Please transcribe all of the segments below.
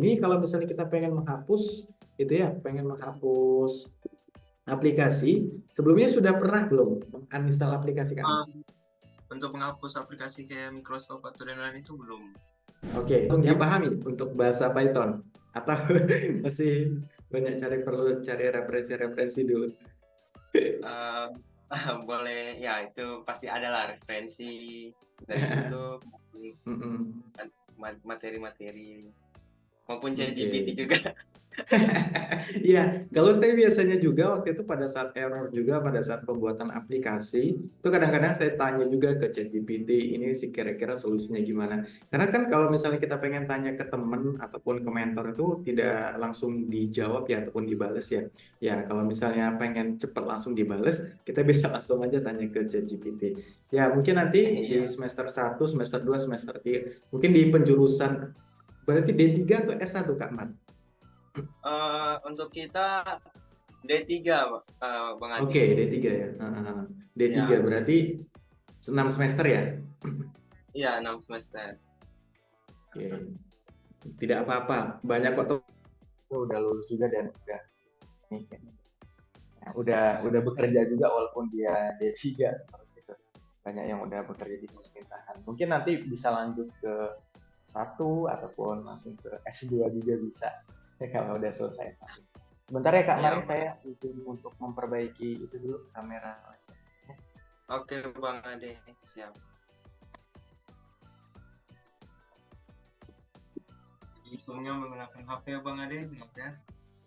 Ini kalau misalnya kita pengen menghapus itu ya, pengen menghapus aplikasi, sebelumnya sudah pernah belum uninstall aplikasi Kak? Um, untuk menghapus aplikasi kayak Microsoft atau dan lain itu belum. Oke, langsung dipahami untuk bahasa Python atau masih banyak perlu cari referensi-referensi dulu. Um, boleh ya itu pasti ada lah referensi dari YouTube, Mm-mm. materi-materi maupun Oke. ChatGPT juga. Iya, kalau saya biasanya juga waktu itu pada saat error juga pada saat pembuatan aplikasi, itu kadang-kadang saya tanya juga ke ChatGPT, ini sih kira-kira solusinya gimana. Karena kan kalau misalnya kita pengen tanya ke teman ataupun ke mentor itu tidak langsung dijawab ya ataupun dibales ya. Ya, kalau misalnya pengen cepat langsung dibales, kita bisa langsung aja tanya ke ChatGPT. Ya, mungkin nanti di Iya. semester 1, semester 2, semester 3, mungkin di penjurusan berarti D3 atau S1 Kak Mat? Untuk kita D3, Bang Oke, Ade. D3 ya. D3 Ya, berarti 6 semester ya? iya 6 semester. Oke, tidak apa-apa. Banyak kok tuh udah lulus juga dan udah nih, ya, udah bekerja juga walaupun dia D3 seperti itu. Banyak yang udah bekerja di pemerintahan. Mungkin nanti bisa lanjut ke satu ataupun langsung ke S2 juga bisa kalau udah selesai. Sebentar ya Kak Mari, Iya, Bang. saya izin untuk memperbaiki itu dulu kamera. Oke, Bang Ade. Siap. Jadi Zoom-nya menggunakan HP ya, Bang Ade. Maaf ya.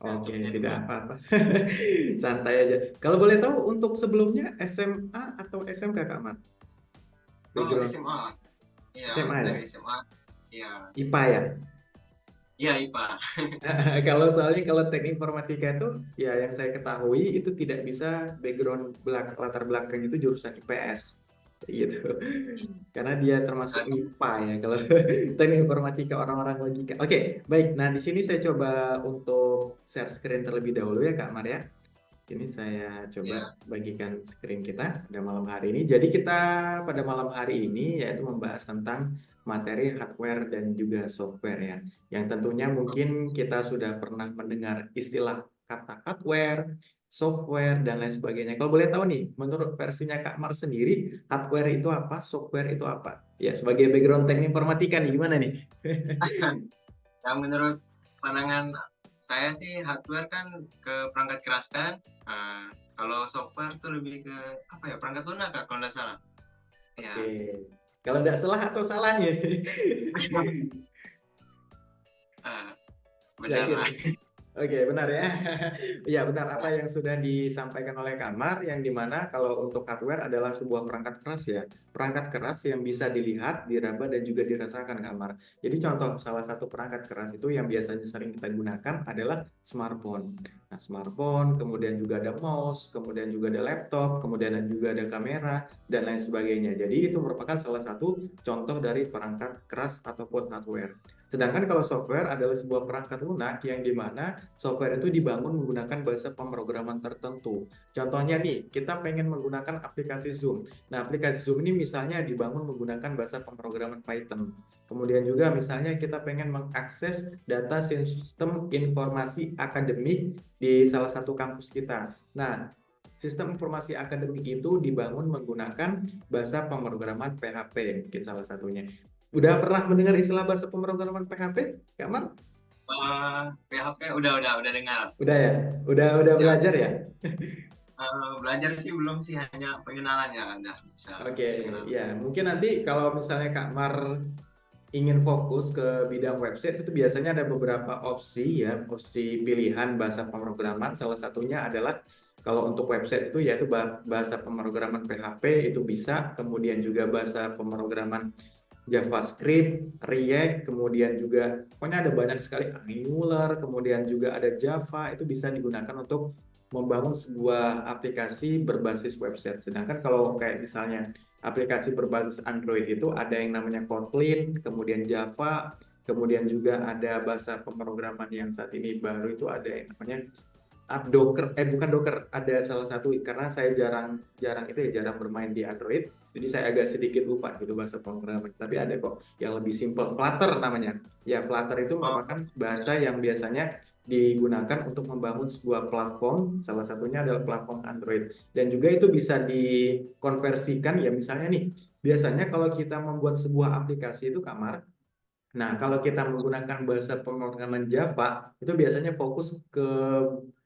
Oke, Laptopnya tidak dulu. apa-apa. Santai aja. Kalau boleh tahu untuk sebelumnya SMA atau SMK Kak Mat? Oh, Background SMA. Iya, SMA ya? dari SMA. Iya. IPA ya? Iya, IPA. Kalau soalnya kalau teknik informatika itu ya yang saya ketahui itu tidak bisa background latar belakang itu jurusan IPS gitu. Karena dia termasuk Kan, MIPA ya kalau teknik informatika orang-orang logika. Oke, baik. Nah, di sini saya coba untuk share screen terlebih dahulu ya Kak Maria. Ini saya coba iya. bagikan screen kita pada malam hari ini. Jadi kita pada malam hari ini yaitu membahas tentang materi hardware dan juga software ya. Yang tentunya mungkin kita sudah pernah mendengar istilah kata hardware, software, dan lain sebagainya. Kalau boleh tahu nih, menurut versinya Kak Mar sendiri, hardware itu apa, software itu apa? Ya, sebagai background teknik informatika nih, gimana nih? Yang menurut pandangan saya sih hardware kan ke perangkat keras kan. Kalau software tuh lebih ke apa ya, perangkat lunak Kak, kalau nggak salah. Oke, Ya. kalau tidak salah atau salahnya? Ah, benar Yakin? lah. Oke, benar ya. Iya, benar apa yang sudah disampaikan oleh Kamar, yang dimana kalau untuk hardware adalah sebuah perangkat keras ya. Perangkat keras yang bisa dilihat, diraba, dan juga dirasakan Kamar. Jadi contoh salah satu perangkat keras itu yang biasanya sering kita gunakan adalah smartphone. Nah, smartphone, kemudian juga ada mouse, kemudian juga ada laptop, kemudian juga ada kamera, dan lain sebagainya. Jadi itu merupakan salah satu contoh dari perangkat keras ataupun hardware. Sedangkan kalau software adalah sebuah perangkat lunak yang dimana software itu dibangun menggunakan bahasa pemrograman tertentu. Contohnya nih, kita pengen menggunakan aplikasi Zoom. Nah, aplikasi Zoom ini misalnya dibangun menggunakan bahasa pemrograman Python. Kemudian juga misalnya kita pengen mengakses data sistem informasi akademik di salah satu kampus kita. Nah, sistem informasi akademik itu dibangun menggunakan bahasa pemrograman PHP, mungkin salah satunya. Udah pernah mendengar istilah bahasa pemrograman PHP, Kak Mar? PHP udah dengar. Udah ya? Udah Ya, belajar ya? belajar sih belum sih, hanya pengenalannya udah bisa Oke, pengenalan. ya mungkin nanti kalau misalnya Kak Mar ingin fokus ke bidang website itu biasanya ada beberapa opsi ya, opsi pilihan bahasa pemrograman. Salah satunya adalah kalau untuk website itu yaitu bahasa pemrograman PHP itu bisa, kemudian juga bahasa pemrograman JavaScript, React, kemudian juga pokoknya ada banyak sekali Angular, kemudian juga ada Java, itu bisa digunakan untuk membangun sebuah aplikasi berbasis website. Sedangkan kalau kayak misalnya aplikasi berbasis Android itu ada yang namanya Kotlin, kemudian Java, kemudian juga ada bahasa pemrograman yang saat ini baru itu ada yang namanya Docker, bukan Docker, ada salah satu karena saya jarang jarang itu ya jarang bermain di Android. Jadi saya agak sedikit lupa gitu bahasa pemrograman, tapi ada kok yang lebih simple. Flutter namanya. Ya, Flutter itu Oh, merupakan bahasa yang biasanya digunakan untuk membangun sebuah platform, salah satunya adalah platform Android. Dan juga itu bisa dikonversikan ya, misalnya nih, biasanya kalau kita membuat sebuah aplikasi itu Kamar, nah, kalau kita menggunakan bahasa pemrograman Java, itu biasanya fokus ke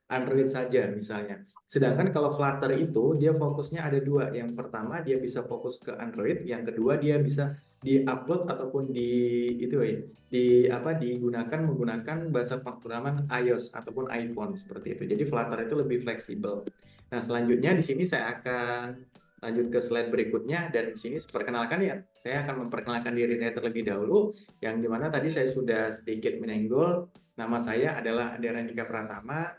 Android saja misalnya. Sedangkan kalau Flutter itu, dia fokusnya ada dua. Yang pertama, dia bisa fokus ke Android. Yang kedua, dia bisa di-upload ataupun itu ya, digunakan menggunakan bahasa pemrograman iOS ataupun iPhone seperti itu. Jadi Flutter itu lebih fleksibel. Nah, selanjutnya di sini saya akan lanjut ke slide berikutnya, dan di sini perkenalkan ya, saya akan memperkenalkan diri saya terlebih dahulu, yang dimana tadi saya sudah sedikit menyenggol. Nama saya adalah Derenika Pratama,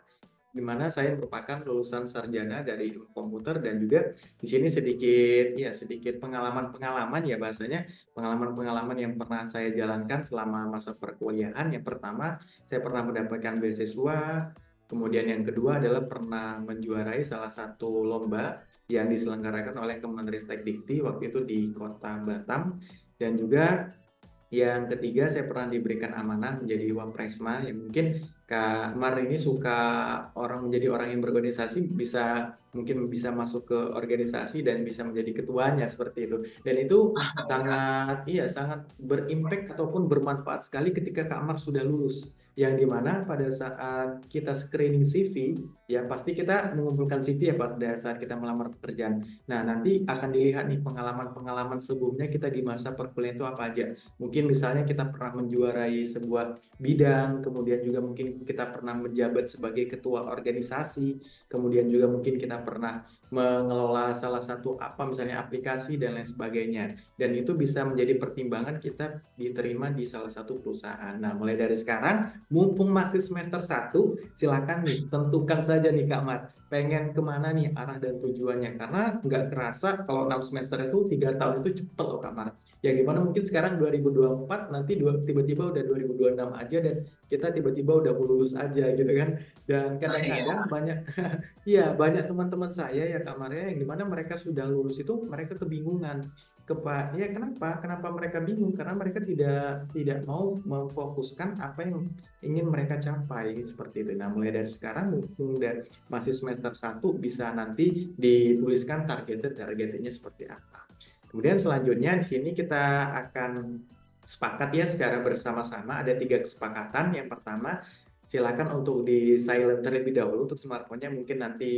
di mana saya merupakan lulusan sarjana dari ilmu komputer, dan juga di sini sedikit pengalaman-pengalaman ya, bahasanya pengalaman-pengalaman yang pernah saya jalankan selama masa perkuliahan. Yang pertama, saya pernah mendapatkan beasiswa. Kemudian yang kedua adalah pernah menjuarai salah satu lomba yang diselenggarakan oleh Kemenristek Dikti waktu itu di Kota Batam. Dan juga yang ketiga, saya pernah diberikan amanah menjadi Wapresma. Yang mungkin Kak Mar ini suka menjadi orang yang berorganisasi, mungkin bisa masuk ke organisasi dan bisa menjadi ketuanya seperti itu. Dan itu sangat berimpact ataupun bermanfaat sekali ketika Kak Mar sudah lulus. Yang dimana pada saat kita screening CV, ya pasti kita mengumpulkan CV ya pada saat kita melamar pekerjaan. Nah, nanti akan dilihat nih pengalaman-pengalaman sebelumnya kita di masa perkuliahan itu apa aja. Mungkin misalnya kita pernah menjuarai sebuah bidang, kemudian juga mungkin kita pernah menjabat sebagai ketua organisasi, kemudian juga mungkin kita pernah mengelola salah satu misalnya aplikasi dan lain sebagainya. Dan itu bisa menjadi pertimbangan kita diterima di salah satu perusahaan. Nah, mulai dari sekarang, mumpung masih semester 1, silakan nih, tentukan saja nih Kak Mat, pengen kemana nih arah dan tujuannya. Karena nggak kerasa kalau 6 semester itu 3 tahun itu cepet loh Kak Mat. Ya gimana mungkin sekarang 2024, nanti tiba-tiba udah 2026 aja, dan kita tiba-tiba udah lulus aja gitu kan. Dan kadang-kadang banyak iya, banyak teman-teman saya ya Kak Maria, yang dimana mereka sudah lulus itu mereka kebingungan. Ya kenapa? Kenapa mereka bingung? Karena mereka tidak mau memfokuskan apa yang ingin mereka capai seperti itu. Nah, mulai dari sekarang mumpung masih semester 1, bisa nanti dituliskan targetnya seperti apa. Kemudian selanjutnya di sini kita akan sepakat ya secara bersama-sama, ada 3 kesepakatan. Yang pertama, silakan untuk di silent terlebih dahulu untuk smartphone-nya. Mungkin nanti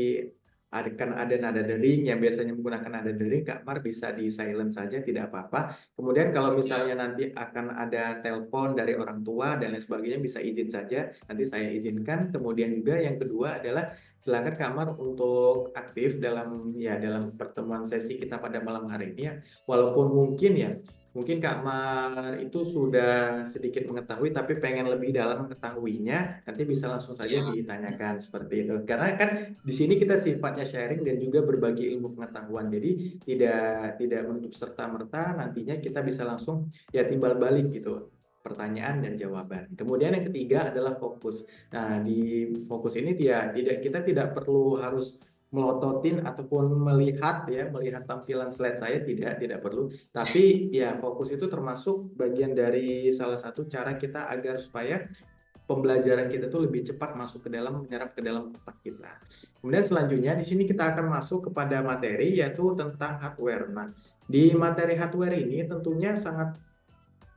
akan ada nada dering yang biasanya menggunakan nada dering, Kak Mar bisa di silent saja, tidak apa-apa. Kemudian kalau misalnya nanti akan ada telepon dari orang tua dan lain sebagainya, bisa izin saja, nanti saya izinkan. Kemudian juga yang kedua adalah silakan Kak Mar untuk aktif dalam pertemuan sesi kita pada malam hari ini ya. Walaupun mungkin Kak Mar itu sudah sedikit mengetahui, tapi pengen lebih dalam mengetahuinya, nanti bisa langsung saja iya. ditanyakan seperti itu. Karena kan di sini kita sifatnya sharing dan juga berbagi ilmu pengetahuan. Jadi tidak menutup serta-merta, nantinya kita bisa langsung ya timbal balik gitu, pertanyaan dan jawaban. Kemudian yang ketiga adalah fokus. Nah, di fokus ini kita tidak perlu harus melototin ataupun melihat tampilan slide saya, tidak perlu. Tapi ya fokus itu termasuk bagian dari salah satu cara kita agar supaya pembelajaran kita tuh lebih cepat menyerap ke dalam otak kita. Kemudian selanjutnya di sini kita akan masuk kepada materi, yaitu tentang hardware. Nah, di materi hardware ini tentunya sangat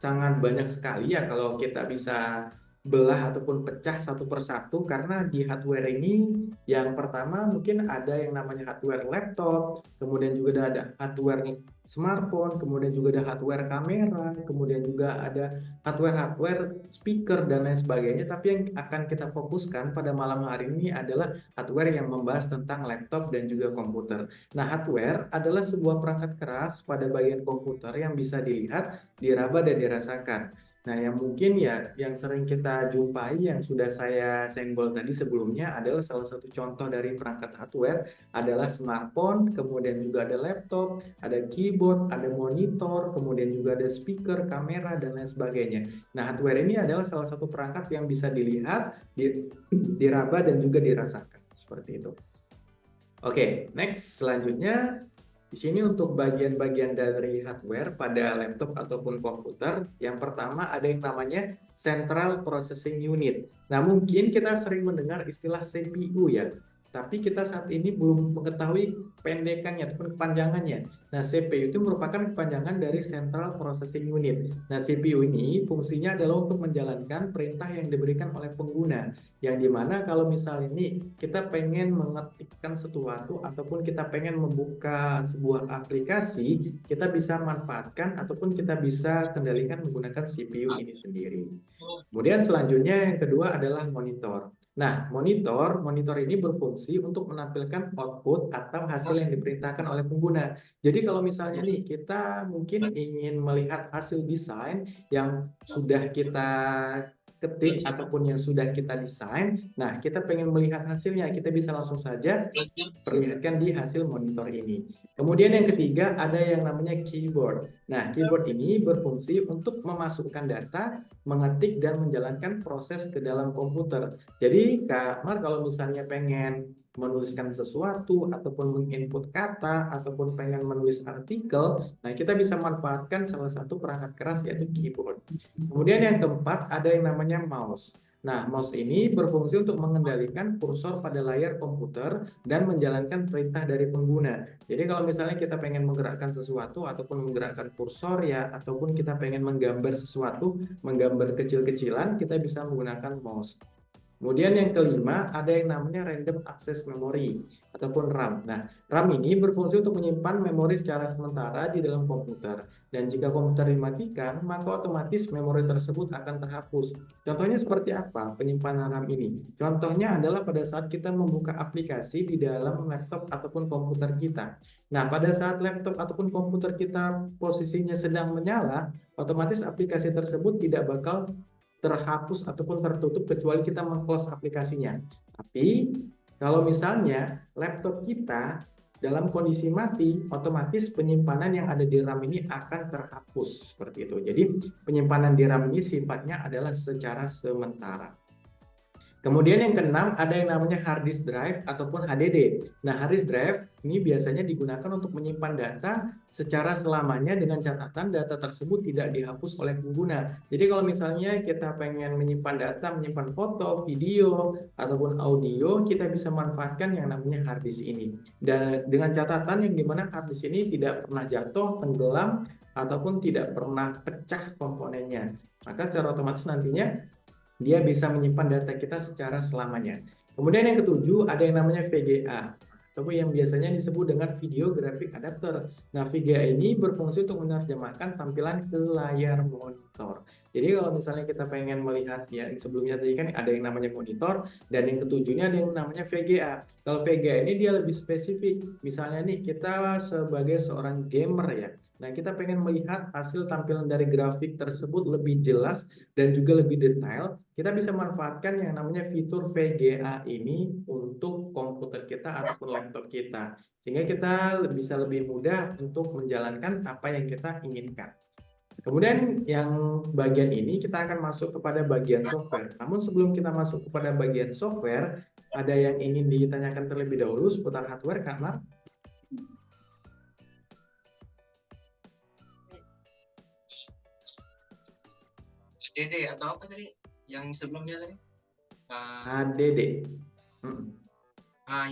sangat banyak sekali ya kalau kita bisa belah ataupun pecah satu persatu, karena di hardware ini yang pertama mungkin ada yang namanya hardware laptop, kemudian juga ada hardware smartphone, kemudian juga ada hardware kamera, kemudian juga ada hardware speaker dan lain sebagainya. Tapi yang akan kita fokuskan pada malam hari ini adalah hardware yang membahas tentang laptop dan juga komputer. Nah, hardware adalah sebuah perangkat keras pada bagian komputer yang bisa dilihat, diraba dan dirasakan. Nah, yang mungkin ya yang sering kita jumpai yang sudah saya senggol tadi sebelumnya adalah salah satu contoh dari perangkat hardware adalah smartphone, kemudian juga ada laptop, ada keyboard, ada monitor, kemudian juga ada speaker, kamera, dan lain sebagainya. Nah, hardware ini adalah salah satu perangkat yang bisa dilihat, diraba, dan juga dirasakan. Seperti itu. Oke, next selanjutnya Di sini untuk bagian-bagian dari hardware pada laptop ataupun komputer, yang pertama ada yang namanya Central Processing Unit. Nah, mungkin kita sering mendengar istilah CPU ya, tapi kita saat ini belum mengetahui pendekannya ataupun kepanjangannya. Nah, CPU itu merupakan kepanjangan dari Central Processing Unit. Nah, CPU ini fungsinya adalah untuk menjalankan perintah yang diberikan oleh pengguna. Yang dimana kalau misalnya ini kita pengen mengetikkan sesuatu ataupun kita pengen membuka sebuah aplikasi, kita bisa manfaatkan ataupun kita bisa kendalikan menggunakan CPU ini sendiri. Kemudian selanjutnya yang kedua adalah monitor. Nah, monitor ini berfungsi untuk menampilkan output atau hasil yang diperintahkan oleh pengguna. Jadi kalau misalnya nih kita mungkin ingin melihat hasil desain yang sudah kita ketik ataupun yang sudah kita desain, nah kita pengen melihat hasilnya, kita bisa langsung saja perlihatkan di hasil monitor ini. Kemudian yang ketiga ada yang namanya keyboard. Nah, keyboard ini berfungsi untuk memasukkan data, mengetik dan menjalankan proses ke dalam komputer. Jadi Kak Mar kalau misalnya pengen menuliskan sesuatu ataupun menginput kata ataupun pengen menulis artikel, nah kita bisa manfaatkan salah satu perangkat keras yaitu keyboard. Kemudian yang keempat ada yang namanya mouse. Nah, mouse ini berfungsi untuk mengendalikan kursor pada layar komputer dan menjalankan perintah dari pengguna. Jadi kalau misalnya kita pengen menggerakkan sesuatu ataupun menggerakkan kursor ya, ataupun kita pengen menggambar sesuatu, menggambar kecil-kecilan, kita bisa menggunakan mouse. Kemudian yang kelima ada yang namanya Random Access Memory ataupun RAM. Nah, RAM ini berfungsi untuk menyimpan memori secara sementara di dalam komputer. Dan jika komputer dimatikan, maka otomatis memori tersebut akan terhapus. Contohnya seperti apa penyimpanan RAM ini? Contohnya adalah pada saat kita membuka aplikasi di dalam laptop ataupun komputer kita. Nah, pada saat laptop ataupun komputer kita posisinya sedang menyala, otomatis aplikasi tersebut tidak bakal terhapus ataupun tertutup kecuali kita meng-close aplikasinya. Tapi kalau misalnya laptop kita dalam kondisi mati, otomatis penyimpanan yang ada di RAM ini akan terhapus seperti itu. Jadi penyimpanan di RAM ini sifatnya adalah secara sementara. Kemudian yang keenam ada yang namanya hard disk drive ataupun HDD. Nah, hard disk drive ini biasanya digunakan untuk menyimpan data secara selamanya dengan catatan data tersebut tidak dihapus oleh pengguna. Jadi kalau misalnya kita pengen menyimpan data, menyimpan foto, video, ataupun audio, kita bisa manfaatkan yang namanya hard disk ini. Dan dengan catatan yang dimana hard disk ini tidak pernah jatuh, tenggelam, ataupun tidak pernah pecah komponennya. Maka secara otomatis nantinya dia bisa menyimpan data kita secara selamanya. Kemudian yang ketujuh ada yang namanya VGA atau yang biasanya disebut dengan Video Graphic Adapter. Nah, VGA ini berfungsi untuk menerjemahkan tampilan ke layar monitor. Jadi kalau misalnya kita pengen melihat ya sebelumnya tadi kan ada yang namanya monitor dan yang ketujuhnya ada yang namanya VGA. Kalau VGA ini dia lebih spesifik. Misalnya nih kita sebagai seorang gamer ya. Nah, kita pengen melihat hasil tampilan dari grafik tersebut lebih jelas dan juga lebih detail, kita bisa manfaatkan yang namanya fitur VGA ini untuk komputer kita ataupun laptop kita. Sehingga kita bisa lebih mudah untuk menjalankan apa yang kita inginkan. Kemudian yang bagian ini kita akan masuk kepada bagian software. Namun sebelum kita masuk kepada bagian software, ada yang ingin ditanyakan terlebih dahulu seputar hardware, Kak Mar? HDD atau apa tadi? Yang sebelumnya tadi? HDD.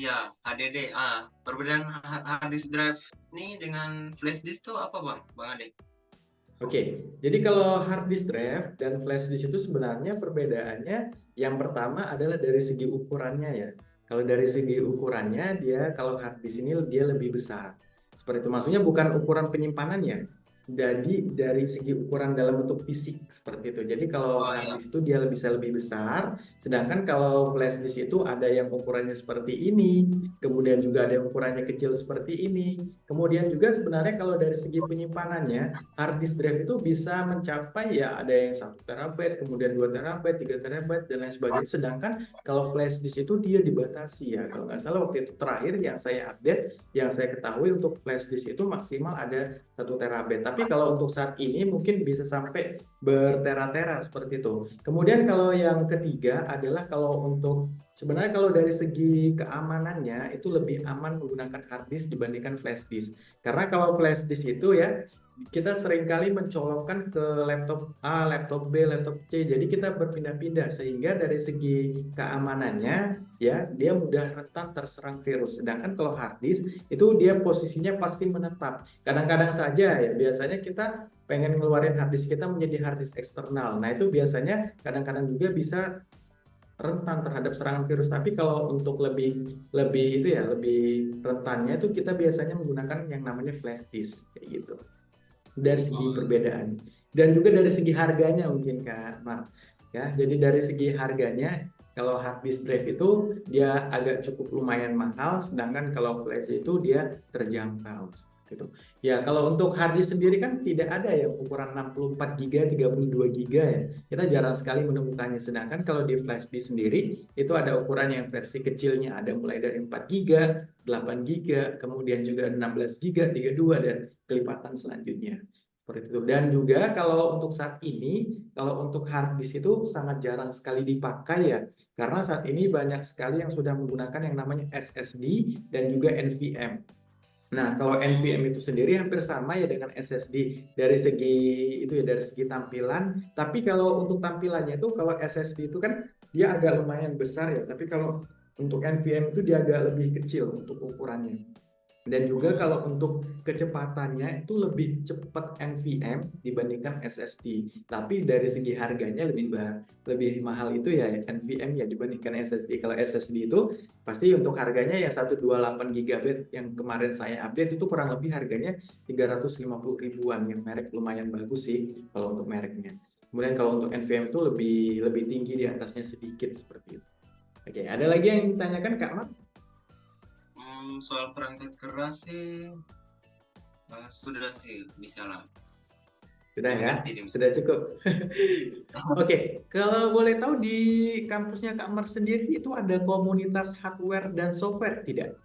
Ya, HDD. Perbedaan hard disk drive ini dengan flash disk tuh apa Bang Ade? Oke, jadi kalau hard disk drive dan flash disk itu sebenarnya perbedaannya yang pertama adalah dari segi ukurannya ya. Kalau dari segi ukurannya dia kalau hard disk ini dia lebih besar. Seperti itu. Maksudnya bukan ukuran penyimpanannya. Jadi dari segi ukuran dalam bentuk fisik seperti itu. Jadi kalau hard disk itu dia bisa lebih besar, sedangkan kalau flash disk itu ada yang ukurannya seperti ini, kemudian juga ada yang ukurannya kecil seperti ini. Kemudian juga sebenarnya kalau dari segi penyimpanannya, hard disk drive itu bisa mencapai ya ada yang 1 terabyte, kemudian 2 terabyte, 3 terabyte dan lain sebagainya. Sedangkan kalau flash disk itu dia dibatasi ya. Kalau nggak salah waktu itu terakhir yang saya update, yang saya ketahui untuk flash disk itu maksimal ada 1 terabyte. Tapi tapi kalau untuk saat ini mungkin bisa sampai bertera-tera seperti itu. Kemudian kalau yang ketiga adalah kalau untuk sebenarnya kalau dari segi keamanannya itu lebih aman menggunakan hard disk dibandingkan flash disk. Karena kalau flash disk itu ya kita seringkali mencolokkan ke laptop A, laptop B, laptop C. Jadi kita berpindah-pindah sehingga dari segi keamanannya ya dia mudah rentan terserang virus. Sedangkan kalau hard disk itu dia posisinya pasti menetap. Kadang-kadang saja ya biasanya kita pengen ngeluarin hard disk kita menjadi hard disk eksternal. Nah, itu biasanya kadang-kadang juga bisa rentan terhadap serangan virus. Tapi kalau untuk lebih lebih itu ya lebih rentannya itu kita biasanya menggunakan yang namanya flash disk kayak gitu dari segi Oh, perbedaan dan juga dari segi harganya mungkin Kak Mar ya. Jadi dari segi harganya kalau hard disk drive itu dia agak cukup lumayan mahal, sedangkan kalau flash itu dia terjangkau gitu. Ya kalau untuk hard disk sendiri kan tidak ada ya ukuran 64 GB, 32 GB ya. Kita jarang sekali menemukannya. Sedangkan kalau di flash disk sendiri itu ada ukuran yang versi kecilnya, ada mulai dari 4 GB, 8 GB, kemudian juga 16 GB, 32 dan kelipatan selanjutnya seperti itu. Dan juga kalau untuk saat ini kalau untuk hard disk itu sangat jarang sekali dipakai ya karena saat ini banyak sekali yang sudah menggunakan yang namanya SSD dan juga NVMe. Nah, kalau NVMe itu sendiri hampir sama ya dengan SSD dari segi itu ya dari segi tampilan. Tapi kalau untuk tampilannya itu kalau SSD itu kan dia agak lumayan besar ya. Tapi kalau untuk NVMe itu dia agak lebih kecil untuk ukurannya. Dan juga kalau untuk kecepatannya itu lebih cepat NVMe dibandingkan SSD. Tapi dari segi harganya lebih mahal itu ya NVMe ya dibandingkan SSD. Kalau SSD itu pasti untuk harganya yang 128 GB yang kemarin saya update itu kurang lebih harganya 350 ribuan yang merek lumayan bagus sih kalau untuk mereknya. Kemudian kalau untuk NVMe itu lebih lebih tinggi di atasnya sedikit seperti itu. Oke, ada lagi yang ditanyakan Kak Mat? soal perangkat keras sih sudah sih bisa lah Sudah ya, mengerti dia. sudah cukup. Oke, kalau boleh tahu di kampusnya Kak Mar sendiri itu ada komunitas hardware dan software tidak?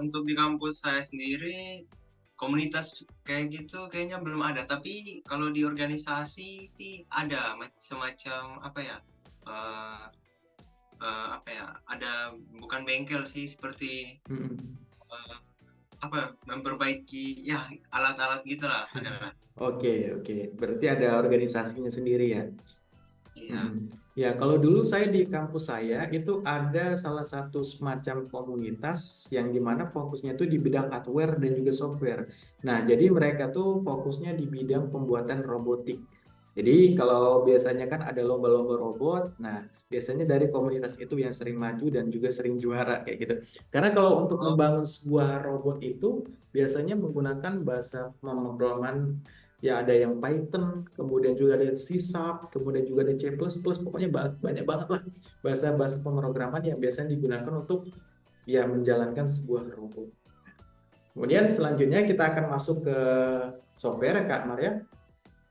Untuk di kampus saya sendiri komunitas kayak gitu kayaknya belum ada, tapi kalau di organisasi sih ada semacam apa ya, eh, apa ya, ada bukan bengkel sih, seperti Mm-mm. apa ya, memperbaiki ya alat-alat gitulah ada. Oke, oke. Berarti ada organisasinya sendiri ya. Iya. Mm-mm. Ya, kalau dulu saya di kampus saya itu ada salah satu semacam komunitas yang dimana fokusnya itu di bidang hardware dan juga software. Nah, jadi mereka tuh fokusnya di bidang pembuatan robotik. Jadi kalau biasanya kan ada lomba-lomba robot, nah biasanya dari komunitas itu yang sering maju dan juga sering juara kayak gitu. Karena kalau untuk Oh, membangun sebuah robot itu biasanya menggunakan bahasa pemrograman ya ada yang Python, kemudian juga ada C Sharp, kemudian juga ada C++, pokoknya banyak banget lah bahasa-bahasa pemrograman yang biasanya digunakan untuk ya menjalankan sebuah robot. Kemudian selanjutnya kita akan masuk ke software Kak Maria.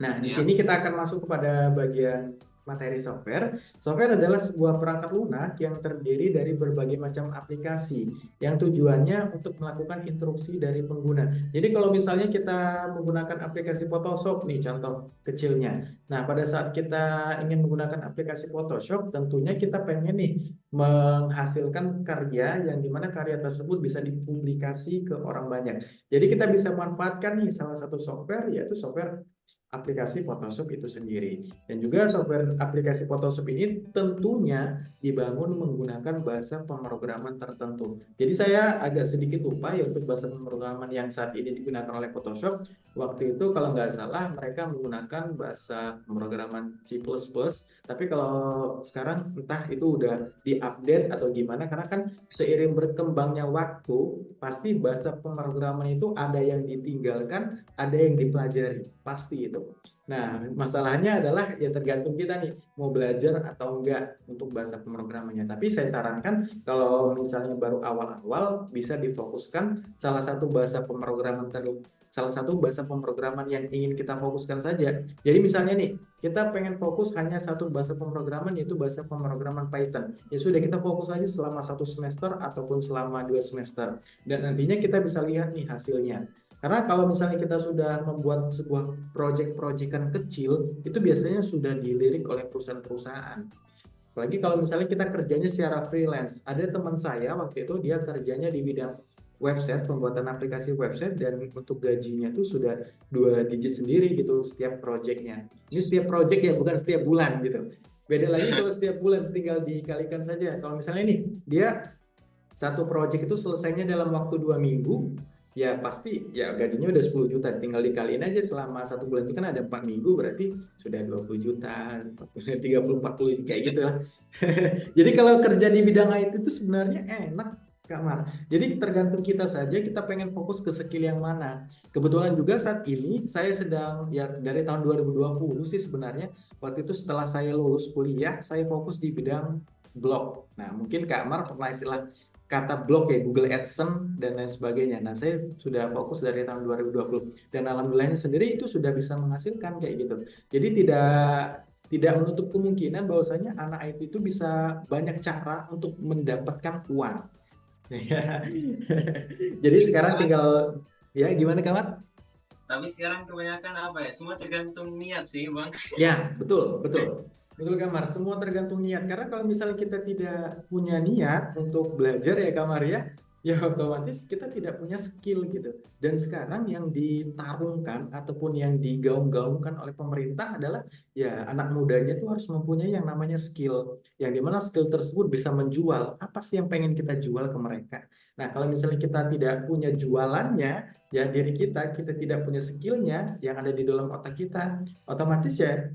Nah, di iya. sini kita akan masuk kepada bagian materi software. Software adalah sebuah perangkat lunak yang terdiri dari berbagai macam aplikasi yang tujuannya untuk melakukan instruksi dari pengguna. Jadi kalau misalnya kita menggunakan aplikasi Photoshop nih contoh kecilnya. Nah, pada saat kita ingin menggunakan aplikasi Photoshop, tentunya kita pengen nih menghasilkan karya yang dimana karya tersebut bisa dipublikasi ke orang banyak. Jadi kita bisa manfaatkan nih salah satu software yaitu software aplikasi Photoshop itu sendiri. Dan juga software aplikasi Photoshop ini tentunya dibangun menggunakan bahasa pemrograman tertentu. Jadi saya agak sedikit lupa ya untuk bahasa pemrograman yang saat ini digunakan oleh Photoshop. Waktu itu kalau nggak salah mereka menggunakan bahasa pemrograman C++. Tapi kalau sekarang entah itu udah diupdate atau gimana, karena kan seiring berkembangnya waktu, pasti bahasa pemrograman itu ada yang ditinggalkan, ada yang dipelajari, pasti itu. Nah, masalahnya adalah ya tergantung kita nih mau belajar atau enggak untuk bahasa pemrogramannya. Tapi saya sarankan kalau misalnya baru awal-awal bisa difokuskan salah satu bahasa pemrograman yang ingin kita fokuskan saja. Jadi misalnya nih, kita pengen fokus hanya satu bahasa pemrograman yaitu bahasa pemrograman Python. Ya sudah kita fokus aja selama 1 semester ataupun selama 2 semester. Dan nantinya kita bisa lihat nih hasilnya Karena kalau misalnya kita sudah membuat sebuah proyek-proyekan kecil, itu biasanya sudah dilirik oleh perusahaan-perusahaan. Apalagi kalau misalnya kita kerjanya secara freelance. Ada teman saya waktu itu dia kerjanya di bidang website, pembuatan aplikasi website, dan untuk gajinya tuh sudah 2 digit sendiri gitu setiap proyeknya. Ini setiap proyek ya, bukan setiap bulan gitu. Beda lagi kalau setiap bulan, tinggal dikalikan saja. Kalau misalnya nih, dia satu proyek itu selesainya dalam waktu 2 minggu, ya pasti ya gajinya udah 10 juta. Tinggal dikaliin aja selama 1 bulan itu kan ada 4 minggu, berarti sudah 20 juta, 30, 40 kayak gitu lah. Jadi kalau kerja di bidang IT itu sebenarnya enak, Kak Mar. Jadi tergantung kita saja, kita pengen fokus ke skill yang mana. Kebetulan juga saat ini saya sedang, ya dari tahun 2020 sih sebenarnya, waktu itu setelah saya lulus kuliah, saya fokus di bidang blog. Nah, mungkin Kak Mar pernah istilah kata blog ya, Google AdSense dan lain sebagainya. Nah, saya sudah fokus dari tahun 2020 dan alhamdulillahnya sendiri itu sudah bisa menghasilkan kayak gitu. Jadi tidak menutup kemungkinan bahwasanya anak IT itu bisa banyak cara untuk mendapatkan uang. Jadi Tapi sekarang sekarang tinggal ya gimana kawan? tapi sekarang kebanyakan apa ya? Semua tergantung niat sih, Bang. Ya, betul, betul. Betul Kamar, semua tergantung niat. Karena kalau misalnya kita tidak punya niat untuk belajar ya Kamar ya, ya otomatis kita tidak punya skill gitu. Dan sekarang yang ditarungkan ataupun yang digaung-gaungkan oleh pemerintah adalah ya anak mudanya tuh harus mempunyai yang namanya skill. Yang dimana skill tersebut bisa menjual. Apa sih yang pengen kita jual ke mereka? Nah, kalau misalnya kita tidak punya jualannya, ya diri kita tidak punya skillnya yang ada di dalam otak kita, otomatis ya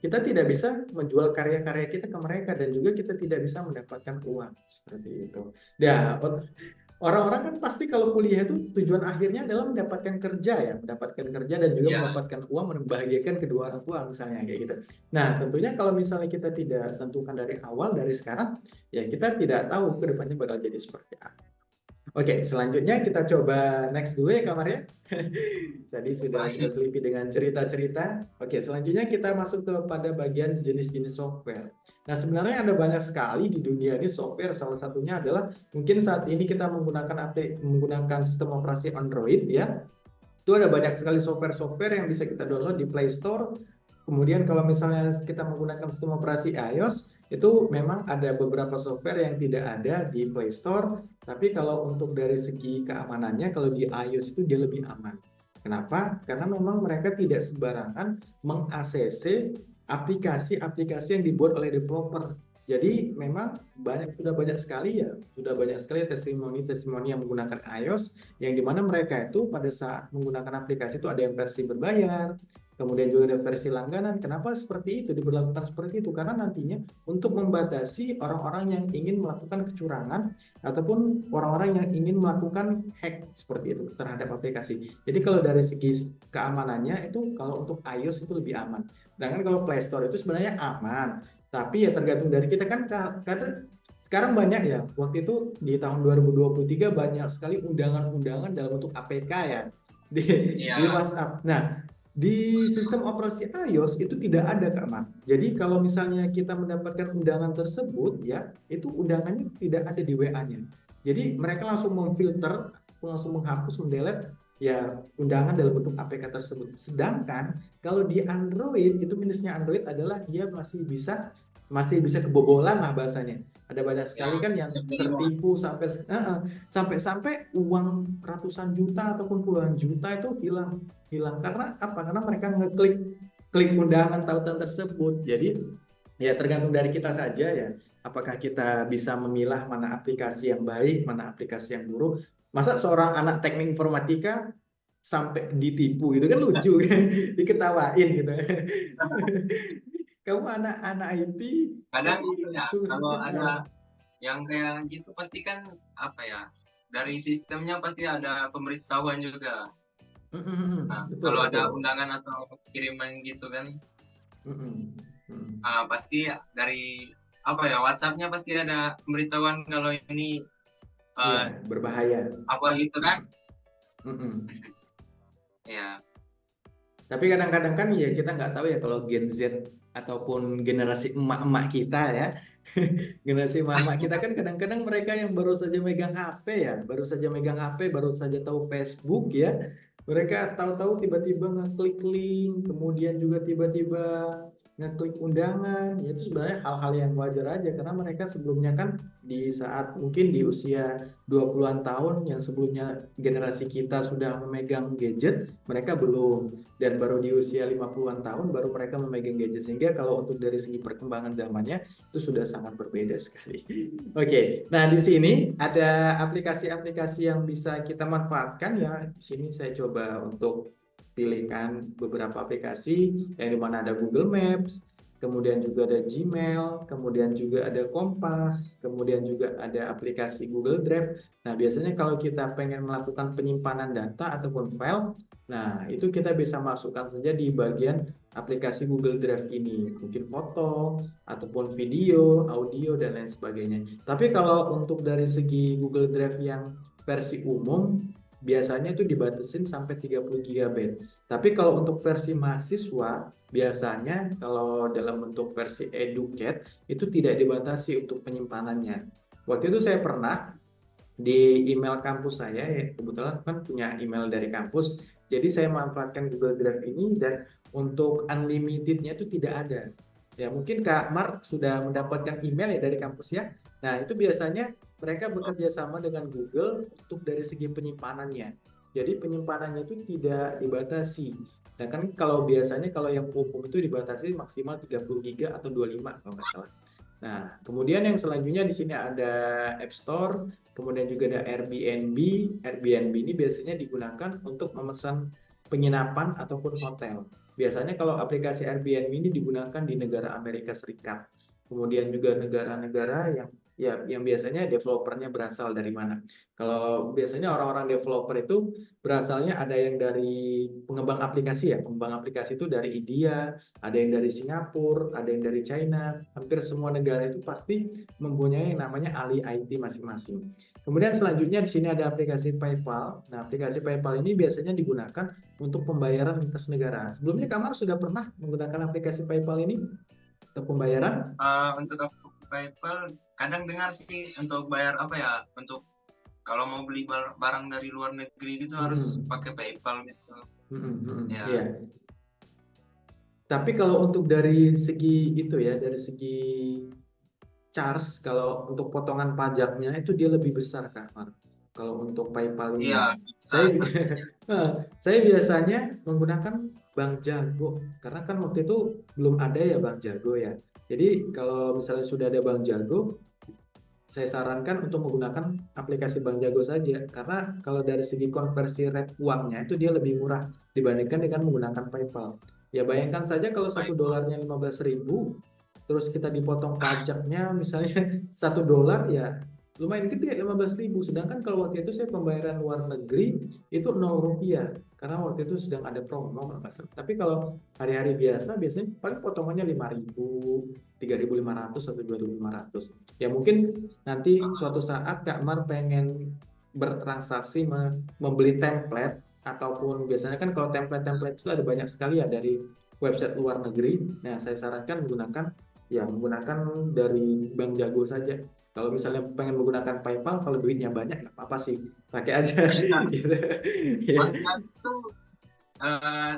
kita tidak bisa menjual karya-karya kita ke mereka dan juga kita tidak bisa mendapatkan uang seperti itu. Ya, orang-orang kan pasti kalau kuliah itu tujuan akhirnya adalah mendapatkan kerja ya, mendapatkan kerja dan juga Ya, mendapatkan uang, membahagiakan kedua orang tua misalnya kayak gitu. Nah, tentunya kalau misalnya kita tidak tentukan dari awal dari sekarang, ya kita tidak tahu ke depannya bakal jadi seperti apa. Oke, selanjutnya kita coba next dulu ya kamarnya. Tadi sudah baik. selipin dengan cerita-cerita. Oke, selanjutnya kita masuk kepada bagian jenis-jenis software. Nah, sebenarnya ada banyak sekali di dunia ini software. Salah satunya adalah mungkin saat ini kita menggunakan sistem operasi Android ya. Itu ada banyak sekali software-software yang bisa kita download di Play Store. Kemudian kalau misalnya kita menggunakan sistem operasi iOS, itu memang ada beberapa software yang tidak ada di Play Store. Tapi kalau untuk dari segi keamanannya, kalau di iOS itu dia lebih aman. Kenapa? Karena memang mereka tidak sembarangan meng-ACC aplikasi-aplikasi yang dibuat oleh developer. Jadi memang sudah banyak sekali testimoni-testimoni yang menggunakan iOS yang dimana mereka itu pada saat menggunakan aplikasi itu ada yang versi berbayar, kemudian juga ada versi langganan. Kenapa seperti itu diberlakukan seperti itu? Karena nantinya untuk membatasi orang-orang yang ingin melakukan kecurangan ataupun orang-orang yang ingin melakukan hack seperti itu terhadap aplikasi. Jadi kalau dari segi keamanannya itu kalau untuk iOS itu lebih aman. Sedangkan kalau Play Store itu sebenarnya aman, tapi ya tergantung dari kita kan karena sekarang banyak ya. Waktu itu di tahun 2023 banyak sekali undangan-undangan dalam bentuk APK ya di Ya, WhatsApp. Nah, di sistem operasi iOS itu tidak ada Kak Mat. Jadi kalau misalnya kita mendapatkan undangan tersebut ya, itu undangannya tidak ada di WA-nya. Jadi mereka langsung memfilter, langsung menghapus, mendelete ya undangan dalam bentuk APK tersebut. Sedangkan kalau di Android itu minusnya Android adalah dia masih bisa kebobolan lah bahasanya. Ada banyak sekali yang kan yang sebelum tertipu sampai uang ratusan juta ataupun puluhan juta itu hilang hilang karena apa? Karena mereka klik undangan tautan tersebut. Jadi ya tergantung dari kita saja ya. Apakah kita bisa memilah mana aplikasi yang baik, mana aplikasi yang buruk. Masa seorang anak teknik informatika sampai ditipu gitu kan lucu kan, diketawain gitu. Kamu anak-anak IT kadang tapi apa ya, suruh kalau ada yang kayak gitu pasti kan apa ya, dari sistemnya pasti ada pemberitahuan juga. Nah, betul kalau betul. ada undangan atau kiriman gitu kan, Mm-mm. Mm. pasti dari apa ya, WhatsApp-nya pasti ada pemberitahuan kalau ini Iya, eh, berbahaya. apa gitu kan. Mm-mm. Ya, Tapi kadang-kadang kan ya kita nggak tahu ya kalau Gen Z ataupun generasi emak-emak kita ya. Generasi emak-emak kita kan kadang-kadang mereka yang baru saja megang HP ya, baru saja megang HP, baru saja tahu Facebook ya. Mereka tahu-tahu tiba-tiba ngeklik link, kemudian juga tiba-tiba ngeklik undangan. Ya, itu sebenarnya hal-hal yang wajar aja karena mereka sebelumnya kan di saat mungkin di usia 20-an tahun yang sebelumnya generasi kita sudah memegang gadget, mereka belum. Dan baru di usia 50-an tahun baru mereka memegang gadget. Sehingga kalau untuk dari segi perkembangan zamannya itu sudah sangat berbeda sekali. Oke, nah di sini ada aplikasi-aplikasi yang bisa kita manfaatkan ya. Di sini saya coba untuk pilihkan beberapa aplikasi yang dimana ada Google Maps, kemudian juga ada Gmail, kemudian juga ada Kompas, kemudian juga ada aplikasi Google Drive. Nah, biasanya kalau kita pengen melakukan penyimpanan data ataupun file, nah itu kita bisa masukkan saja di bagian aplikasi Google Drive ini, mungkin foto, ataupun video, audio, dan lain sebagainya. Tapi kalau untuk dari segi Google Drive yang versi umum, biasanya itu dibatasin sampai 30 GB. Tapi kalau untuk versi mahasiswa, biasanya kalau dalam bentuk versi educate, itu tidak dibatasi untuk penyimpanannya. Waktu itu saya pernah di email kampus saya, ya kebetulan kan punya email dari kampus, jadi saya manfaatkan Google Drive ini dan untuk unlimitednya itu tidak ada. Ya mungkin Kak Mar sudah mendapatkan email ya dari kampus ya. Nah itu biasanya mereka bekerja sama dengan Google untuk dari segi penyimpanannya. Jadi penyimpanannya itu tidak dibatasi. Nah kan kalau biasanya kalau yang umum itu dibatasi maksimal 30 GB atau 25 kalau nggak salah. Nah, kemudian yang selanjutnya di sini ada App Store, kemudian juga ada Airbnb. Airbnb ini biasanya digunakan untuk memesan penginapan ataupun hotel. Biasanya kalau aplikasi Airbnb ini digunakan di negara Amerika Serikat. Kemudian juga negara-negara yang biasanya developernya berasal dari mana. Kalau biasanya orang-orang developer itu berasalnya ada yang dari pengembang aplikasi ya. Pengembang aplikasi itu dari India, ada yang dari Singapura, ada yang dari China. Hampir semua negara itu pasti mempunyai yang namanya ahli IT masing-masing. Kemudian selanjutnya di sini ada aplikasi PayPal. Nah, aplikasi PayPal ini biasanya digunakan untuk pembayaran lintas negara. Sebelumnya Kamar sudah pernah menggunakan aplikasi PayPal ini untuk pembayaran? Untuk aplikasi PayPal kadang dengar sih untuk bayar apa ya, untuk kalau mau beli barang dari luar negeri gitu harus Mm-mm. pakai PayPal gitu. Mm-mm. Ya, Iya. Tapi kalau untuk dari segi itu ya, dari segi charge, kalau untuk potongan pajaknya itu dia lebih besar Kak Mar. Kalau untuk PayPal iya ini, bisa saya harganya. saya biasanya menggunakan Bank Jago karena kan waktu itu belum ada ya Bank Jago ya. Jadi kalau misalnya sudah ada Bank Jago, saya sarankan untuk menggunakan aplikasi Bank Jago saja karena kalau dari segi konversi rate uangnya itu dia lebih murah dibandingkan dengan menggunakan PayPal. Ya bayangkan saja kalau PayPal. $1 15.000, terus kita dipotong pajaknya misalnya $1 ya lumayan gede 15.000. Sedangkan kalau waktu itu saya pembayaran luar negeri itu $0 karena waktu itu sedang ada promo kalau nggak salah. Tapi kalau hari-hari biasa biasanya paling potongannya 5.000, 3.500 atau 2.500. Ya mungkin nanti suatu saat Kak Mar pengen bertransaksi membeli template ataupun biasanya kan kalau template-template itu ada banyak sekali ya dari website luar negeri. Nah, saya sarankan menggunakan dari Bank Jago saja. Kalau misalnya pengen menggunakan PayPal, kalau duitnya banyak nggak apa-apa sih, pakai aja. Gitu. Ya. Bank itu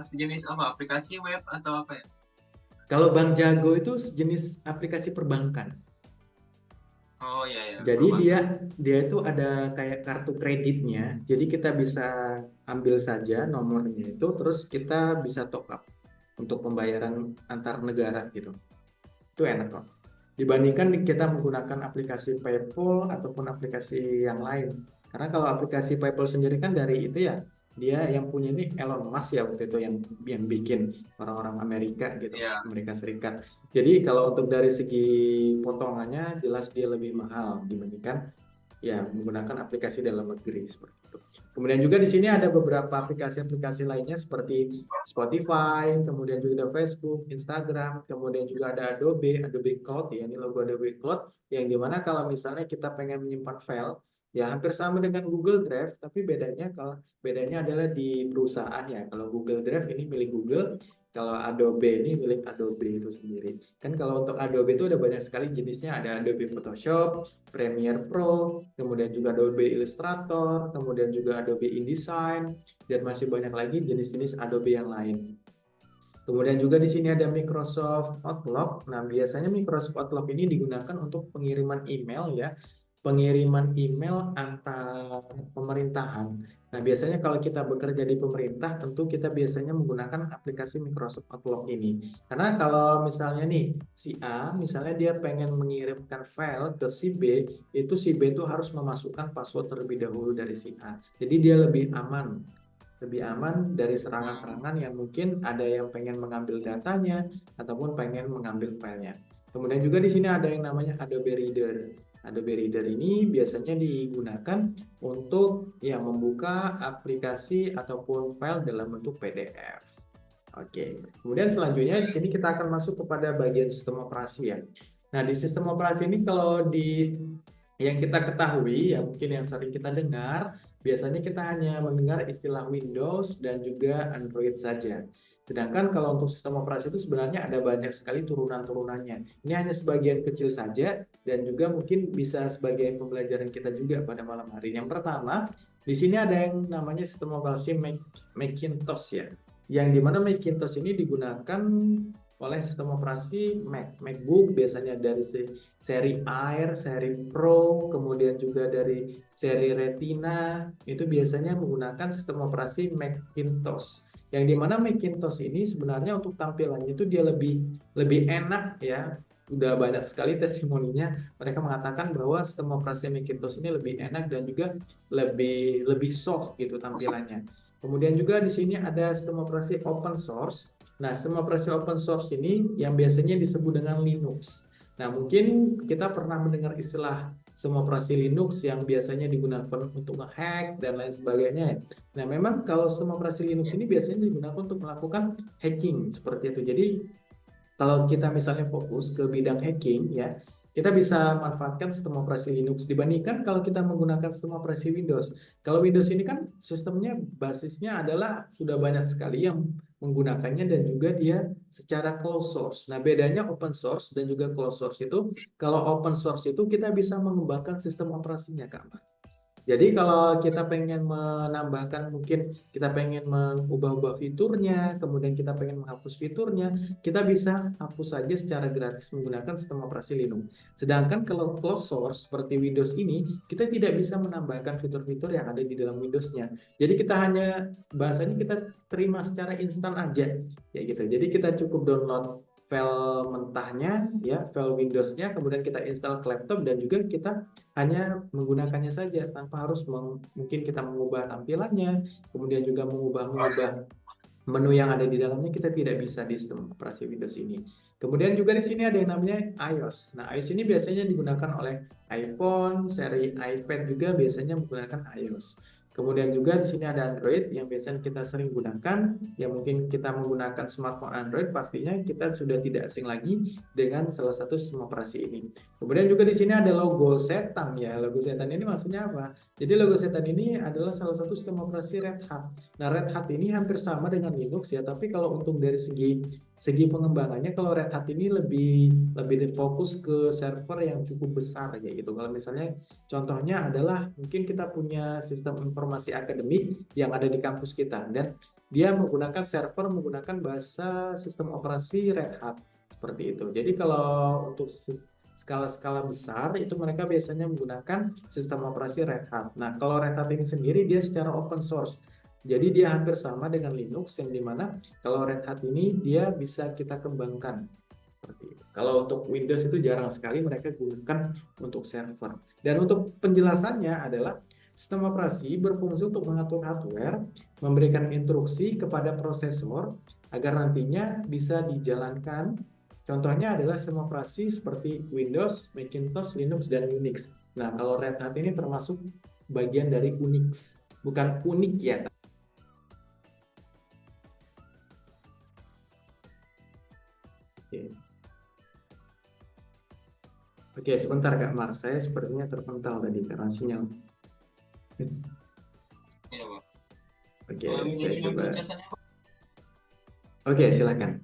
sejenis apa? Aplikasi web atau apa ya? Kalau Bank Jago itu sejenis aplikasi perbankan. Oh iya ya, Jadi dia perbankan. dia itu ada kayak kartu kreditnya. Jadi kita bisa ambil saja nomornya itu, terus kita bisa top up untuk pembayaran antar negara gitu. Itu enak kok. Dibandingkan kita menggunakan aplikasi PayPal ataupun aplikasi yang lain. Karena kalau aplikasi PayPal sendiri kan dari itu ya, dia yang punya ini Elon Musk ya waktu itu yang bikin orang-orang Amerika gitu, Iya. Amerika Serikat. Jadi kalau untuk dari segi potongannya jelas dia lebih mahal dibandingkan ya menggunakan aplikasi dalam negeri seperti itu. Kemudian juga di sini ada beberapa aplikasi-aplikasi lainnya seperti Spotify, kemudian juga ada Facebook, Instagram, kemudian juga ada Adobe Cloud ya, ini logo Adobe Cloud yang dimana kalau misalnya kita pengen menyimpan file ya hampir sama dengan Google Drive, tapi bedanya adalah di perusahaan ya. Kalau Google Drive ini milik Google, Kalau Adobe ini milik Adobe itu sendiri. Kan kalau untuk Adobe itu ada banyak sekali jenisnya, ada Adobe Photoshop, Premiere Pro, kemudian juga Adobe Illustrator, kemudian juga Adobe InDesign, dan masih banyak lagi jenis-jenis Adobe yang lain. Kemudian juga di sini ada Microsoft Outlook. Nah, biasanya Microsoft Outlook ini digunakan untuk pengiriman email ya, pengiriman email antar pemerintahan. Nah, biasanya kalau kita bekerja di pemerintah, tentu kita biasanya menggunakan aplikasi Microsoft Outlook ini. Karena kalau misalnya nih, si A, misalnya dia pengen mengirimkan file ke si B, itu si B itu harus memasukkan password terlebih dahulu dari si A. Jadi dia lebih aman dari serangan-serangan yang mungkin ada yang pengen mengambil datanya ataupun pengen mengambil filenya. Kemudian juga di sini ada yang namanya Adobe Reader. Adobe Reader ini biasanya digunakan untuk ya membuka aplikasi ataupun file dalam bentuk PDF. Oke, kemudian selanjutnya di sini kita akan masuk kepada bagian sistem operasi ya. Nah, di sistem operasi ini kalau di yang kita ketahui ya mungkin yang sering kita dengar, biasanya kita hanya mendengar istilah Windows dan juga Android saja. Sedangkan kalau untuk sistem operasi itu sebenarnya ada banyak sekali turunan-turunannya. Ini hanya sebagian kecil saja dan juga mungkin bisa sebagai pembelajaran kita juga pada malam hari. Yang pertama, di sini ada yang namanya sistem operasi Macintosh ya, yang dimana Macintosh ini digunakan oleh sistem operasi MacBook, biasanya dari seri Air, seri Pro, kemudian juga dari seri Retina, itu biasanya menggunakan sistem operasi Macintosh. Yang dimana Macintosh ini sebenarnya untuk tampilannya itu dia lebih enak ya. Udah banyak sekali testimoninya, mereka mengatakan bahwa sistem operasi Macintosh ini lebih enak dan juga lebih soft gitu tampilannya. Kemudian juga di sini ada sistem operasi open source. Nah, sistem operasi open source ini yang biasanya disebut dengan Linux. Nah, mungkin kita pernah mendengar istilah sistem operasi Linux yang biasanya digunakan untuk ngehack dan lain sebagainya. Nah, memang kalau sistem operasi Linux ini biasanya digunakan untuk melakukan hacking seperti itu. Jadi, kalau kita misalnya fokus ke bidang hacking ya, kita bisa manfaatkan sistem operasi Linux dibandingkan kalau kita menggunakan sistem operasi Windows. Kalau Windows ini kan sistemnya basisnya adalah sudah banyak sekali yang menggunakannya dan juga dia secara closed source. Nah, bedanya open source dan juga closed source itu, kalau open source itu kita bisa mengembangkan sistem operasinya, Kak. Jadi kalau kita pengen menambahkan, mungkin kita pengen mengubah-ubah fiturnya, kemudian kita pengen menghapus fiturnya, kita bisa hapus saja secara gratis menggunakan sistem operasi Linux. Sedangkan kalau closed source seperti Windows ini, kita tidak bisa menambahkan fitur-fitur yang ada di dalam Windows-nya. Jadi kita hanya, bahasanya kita terima secara instan aja, ya gitu. Jadi kita cukup download file mentahnya, ya, file Windows-nya, kemudian kita install ke laptop dan juga kita hanya menggunakannya saja tanpa harus mungkin kita mengubah tampilannya, kemudian juga mengubah menu yang ada di dalamnya, kita tidak bisa di sistem operasi Windows ini. Kemudian juga di sini ada yang namanya iOS. Nah, iOS ini biasanya digunakan oleh iPhone, seri iPad juga biasanya menggunakan iOS. Kemudian juga di sini ada Android yang biasanya kita sering gunakan, yang mungkin kita menggunakan smartphone Android, pastinya kita sudah tidak asing lagi dengan salah satu sistem operasi ini. Kemudian juga di sini ada logo setan ya. Logo setan ini maksudnya apa? Jadi logo setan ini adalah salah satu sistem operasi Red Hat. Nah, Red Hat ini hampir sama dengan Linux ya, tapi kalau untuk dari segi pengembangannya, kalau Red Hat ini lebih fokus ke server yang cukup besar ya gitu. Kalau misalnya contohnya adalah mungkin kita punya sistem informasi akademik yang ada di kampus kita dan dia menggunakan server menggunakan bahasa sistem operasi Red Hat seperti itu. Jadi kalau untuk skala-skala besar itu mereka biasanya menggunakan sistem operasi Red Hat. Nah, kalau Red Hat ini sendiri dia secara open source. Jadi dia hampir sama dengan Linux yang dimana kalau Red Hat ini dia bisa kita kembangkan seperti itu. Kalau untuk Windows itu jarang sekali mereka gunakan untuk server. Dan untuk penjelasannya adalah sistem operasi berfungsi untuk mengatur hardware, memberikan instruksi kepada prosesor agar nantinya bisa dijalankan. Contohnya adalah sistem operasi seperti Windows, Macintosh, Linux, dan Unix. Nah, kalau Red Hat ini termasuk bagian dari Unix. Bukan unik ya. Oke. Oke, sebentar Kak Mar. Saya sepertinya terpental tadi karena sinyal. Iya, Pak. Oke, Kalau saya menjadi coba. penjelasannya, Pak. Oke, silakan.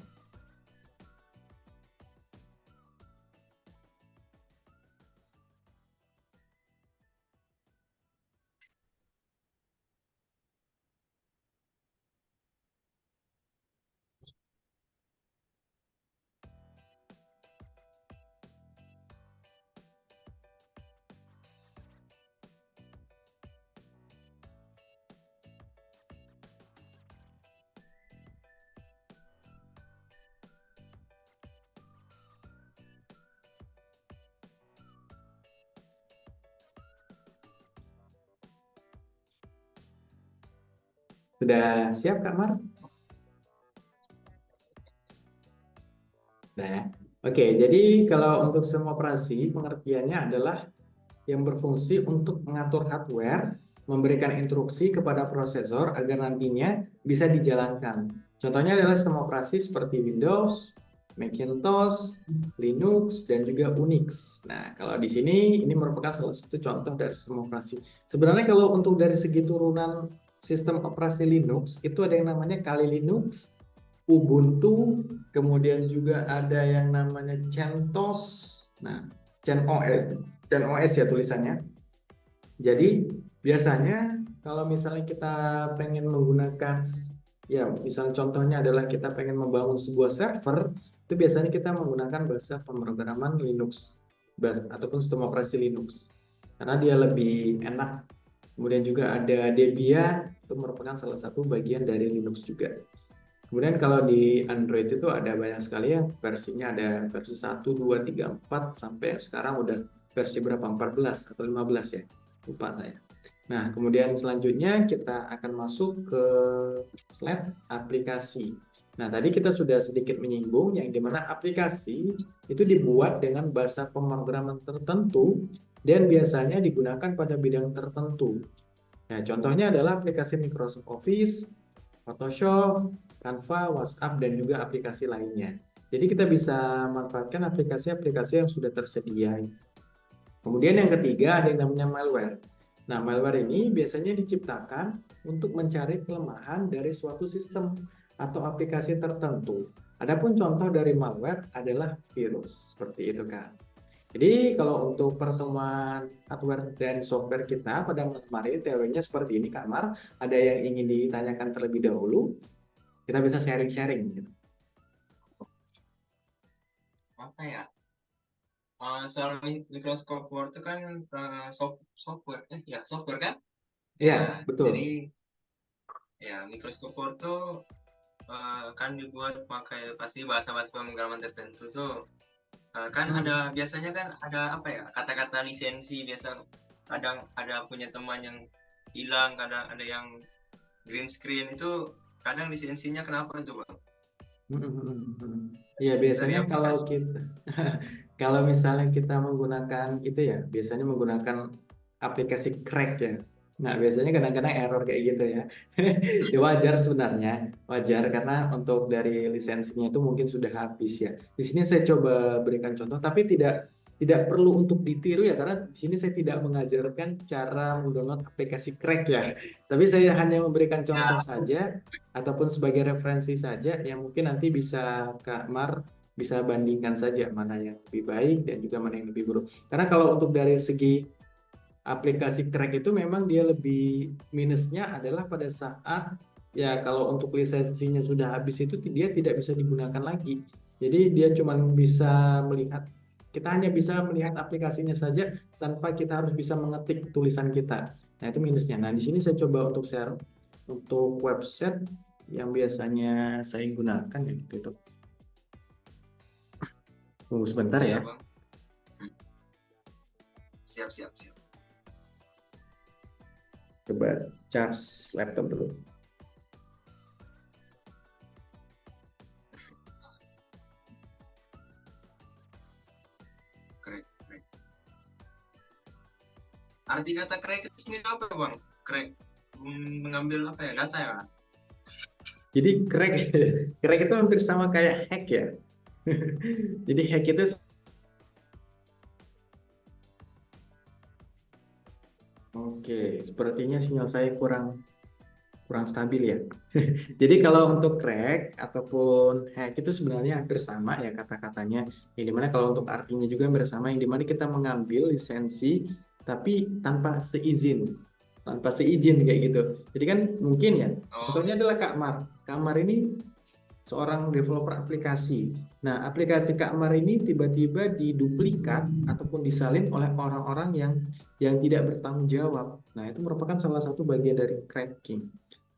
Sudah siap, Kak Mar? Nah, oke. Jadi kalau untuk sistem operasi, pengertiannya adalah yang berfungsi untuk mengatur hardware, memberikan instruksi kepada prosesor agar nantinya bisa dijalankan. Contohnya adalah sistem operasi seperti Windows, Macintosh, Linux, dan juga Unix. Nah, kalau di sini ini merupakan salah satu contoh dari sistem operasi. Sebenarnya kalau untuk dari segi turunan sistem operasi Linux, itu ada yang namanya Kali Linux, Ubuntu, kemudian juga ada yang namanya CentOS. Nah, CentOS, CentOS ya tulisannya. Jadi biasanya kalau misalnya kita pengen menggunakan, ya misalnya contohnya adalah kita pengen membangun sebuah server, itu biasanya kita menggunakan bahasa pemrograman Linux ataupun sistem operasi Linux. Karena dia lebih enak. Kemudian juga ada Debian, itu merupakan salah satu bagian dari Linux juga. Kemudian kalau di Android itu ada banyak sekali ya versinya, ada versi 1, 2, 3, 4 sampai sekarang udah versi berapa? 14 atau 15 ya. Lupa saya. Nah, kemudian selanjutnya kita akan masuk ke slide aplikasi. Nah, tadi kita sudah sedikit menyinggung yang dimana aplikasi itu dibuat dengan bahasa pemrograman tertentu dan biasanya digunakan pada bidang tertentu. Nah, contohnya adalah aplikasi Microsoft Office, Photoshop, Canva, WhatsApp, dan juga aplikasi lainnya. Jadi kita bisa manfaatkan aplikasi-aplikasi yang sudah tersedia. Kemudian yang ketiga ada yang namanya malware. Nah, malware ini biasanya diciptakan untuk mencari kelemahan dari suatu sistem atau aplikasi tertentu. Adapun contoh dari malware adalah virus. Seperti itu, Kak. Jadi kalau untuk pertemuan hardware dan software kita pada malam hari teorinya seperti ini, Kak Mar. Ada yang ingin ditanyakan terlebih dahulu? Kita bisa sharing-sharing gitu. Apa ya? Soal Microsoft Word itu kan software, ya software kan? Iya, Ya, betul. jadi ya Microsoft Word tuh kan dibuat pakai pasti bahasa-bahasa pemrograman tertentu tuh. Kan Hmm. ada biasanya kan ada apa ya, kata-kata lisensi biasa, kadang ada punya teman yang hilang, kadang ada yang green screen itu, kadang lisensinya kenapa itu bang, Iya, dari biasanya kalau aplikasi. kita kalau misalnya kita menggunakan itu ya, biasanya menggunakan aplikasi crack ya. Nah, biasanya kadang-kadang error kayak gitu ya. Ya wajar sebenarnya, wajar karena untuk dari lisensinya itu mungkin sudah habis ya. Di sini saya coba berikan contoh, tapi tidak perlu untuk ditiru ya, karena di sini saya tidak mengajarkan cara mendownload aplikasi crack ya. Tapi saya hanya memberikan contoh Ya, saja ataupun sebagai referensi saja yang mungkin nanti bisa Kak Mar bisa bandingkan saja mana yang lebih baik dan juga mana yang lebih buruk. Karena kalau untuk dari segi aplikasi crack itu memang dia lebih minusnya adalah pada saat ya kalau untuk lisensinya sudah habis itu dia tidak bisa digunakan lagi. Jadi dia cuma bisa melihat, kita hanya bisa melihat aplikasinya saja tanpa kita harus bisa mengetik tulisan kita. Nah, itu minusnya. Nah, di sini saya coba untuk share untuk website yang biasanya saya gunakan ya gitu itu. Tunggu sebentar iya ya. bang. Hmm, siap siap siap. Coba charge laptop dulu. Crack crack, arti kata crack itu sendiri apa bang? Crack, mengambil apa ya, data ya. Jadi crack, crack itu hampir sama kayak hack ya. Jadi hack itu, oke, sepertinya sinyal saya kurang kurang stabil ya. Jadi kalau untuk crack ataupun hack itu sebenarnya hampir sama ya kata-katanya. Yang dimana kalau untuk artinya juga hampir sama, yang dimana kita mengambil lisensi tapi tanpa seizin kayak gitu. Jadi kan mungkin ya, Oh, contohnya adalah Kak Mar. Kak Mar ini seorang developer aplikasi. Nah, aplikasi Kak Mar ini tiba-tiba diduplikat ataupun disalin oleh orang-orang yang tidak bertanggung jawab. Nah, itu merupakan salah satu bagian dari cracking.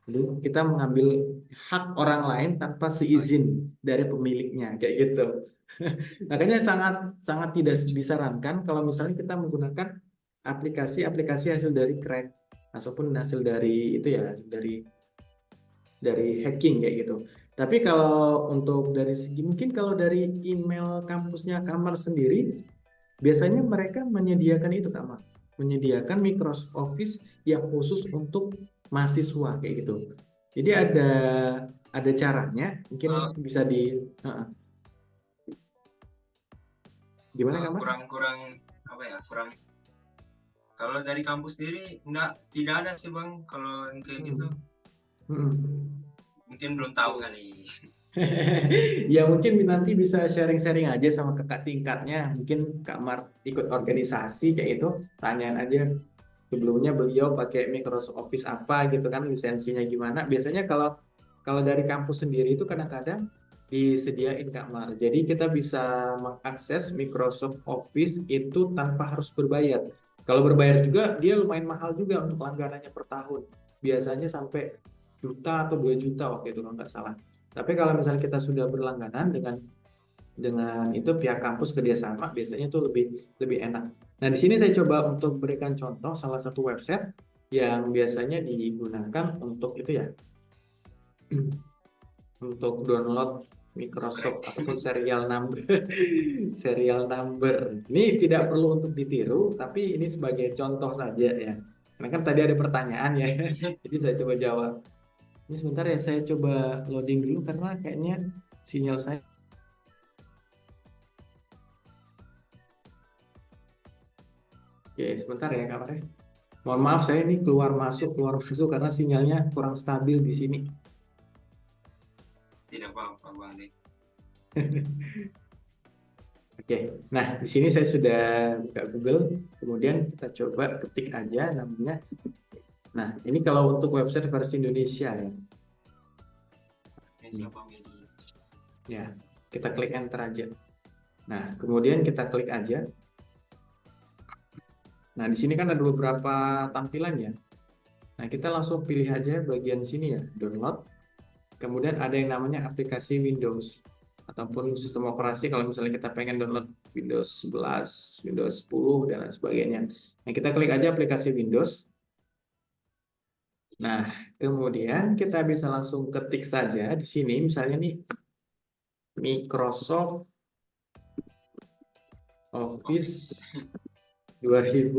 Jadi kita mengambil hak orang lain tanpa oh, seizin dari pemiliknya, kayak gitu. Makanya sangat sangat tidak disarankan kalau misalnya kita menggunakan aplikasi-aplikasi hasil dari crack ataupun hasil dari itu ya, hasil dari hacking kayak gitu. Tapi kalau untuk dari segi mungkin kalau dari email kampusnya Kamar sendiri, biasanya mereka menyediakan itu Kamar, menyediakan Microsoft Office yang khusus untuk mahasiswa kayak gitu. Jadi ada caranya, mungkin bisa di gimana Kamar? kurang-kurang apa ya, kurang. Kalau dari kampus sendiri tidak ada sih Bang kalau yang kayak gitu. Hmm. Hmm. Mungkin belum tahu kali. Ya mungkin nanti bisa sharing-sharing aja sama kakak tingkatnya. Mungkin Kak Mar ikut organisasi kayak itu, tanyain aja sebelumnya beliau pakai Microsoft Office apa gitu kan, lisensinya gimana. Biasanya kalau kalau dari kampus sendiri itu kadang-kadang disediain Kak Mar. Jadi kita bisa mengakses Microsoft Office itu tanpa harus berbayar. Kalau berbayar juga dia lumayan mahal juga untuk langganannya per tahun. Biasanya sampai juta atau 2 juta waktu itu kalau nggak salah. Tapi kalau misalnya kita sudah berlangganan dengan itu pihak kampus kerjasama, biasanya itu lebih lebih enak. Nah, di sini saya coba untuk berikan contoh salah satu website yang biasanya digunakan untuk itu ya, untuk download Microsoft Crack. ataupun serial number. Serial number. Ini tidak perlu untuk ditiru, tapi ini sebagai contoh saja ya. Karena kan tadi ada pertanyaan ya, jadi saya coba jawab. Ini sebentar ya, saya coba loading dulu karena kayaknya sinyal saya. Oke, sebentar ya kabarnya. Mohon maaf saya ini keluar masuk karena sinyalnya kurang stabil di sini. Tidak apa-apa Bang deh. Oke, nah di sini saya sudah buka Google, kemudian kita coba ketik aja namanya. Nah, ini kalau untuk website versi Indonesia ya. Ini. Siapa media? Ya, kita klik enter aja. Nah, kemudian kita klik aja. Nah, di sini kan ada beberapa tampilan ya. Nah, kita langsung pilih aja bagian sini ya, download. Kemudian ada yang namanya aplikasi Windows ataupun sistem operasi kalau misalnya kita pengen download Windows 11, Windows 10 dan lain sebagainya. Nah, kita klik aja aplikasi Windows. Nah, kemudian kita bisa langsung ketik saja di sini misalnya nih Microsoft Office 2000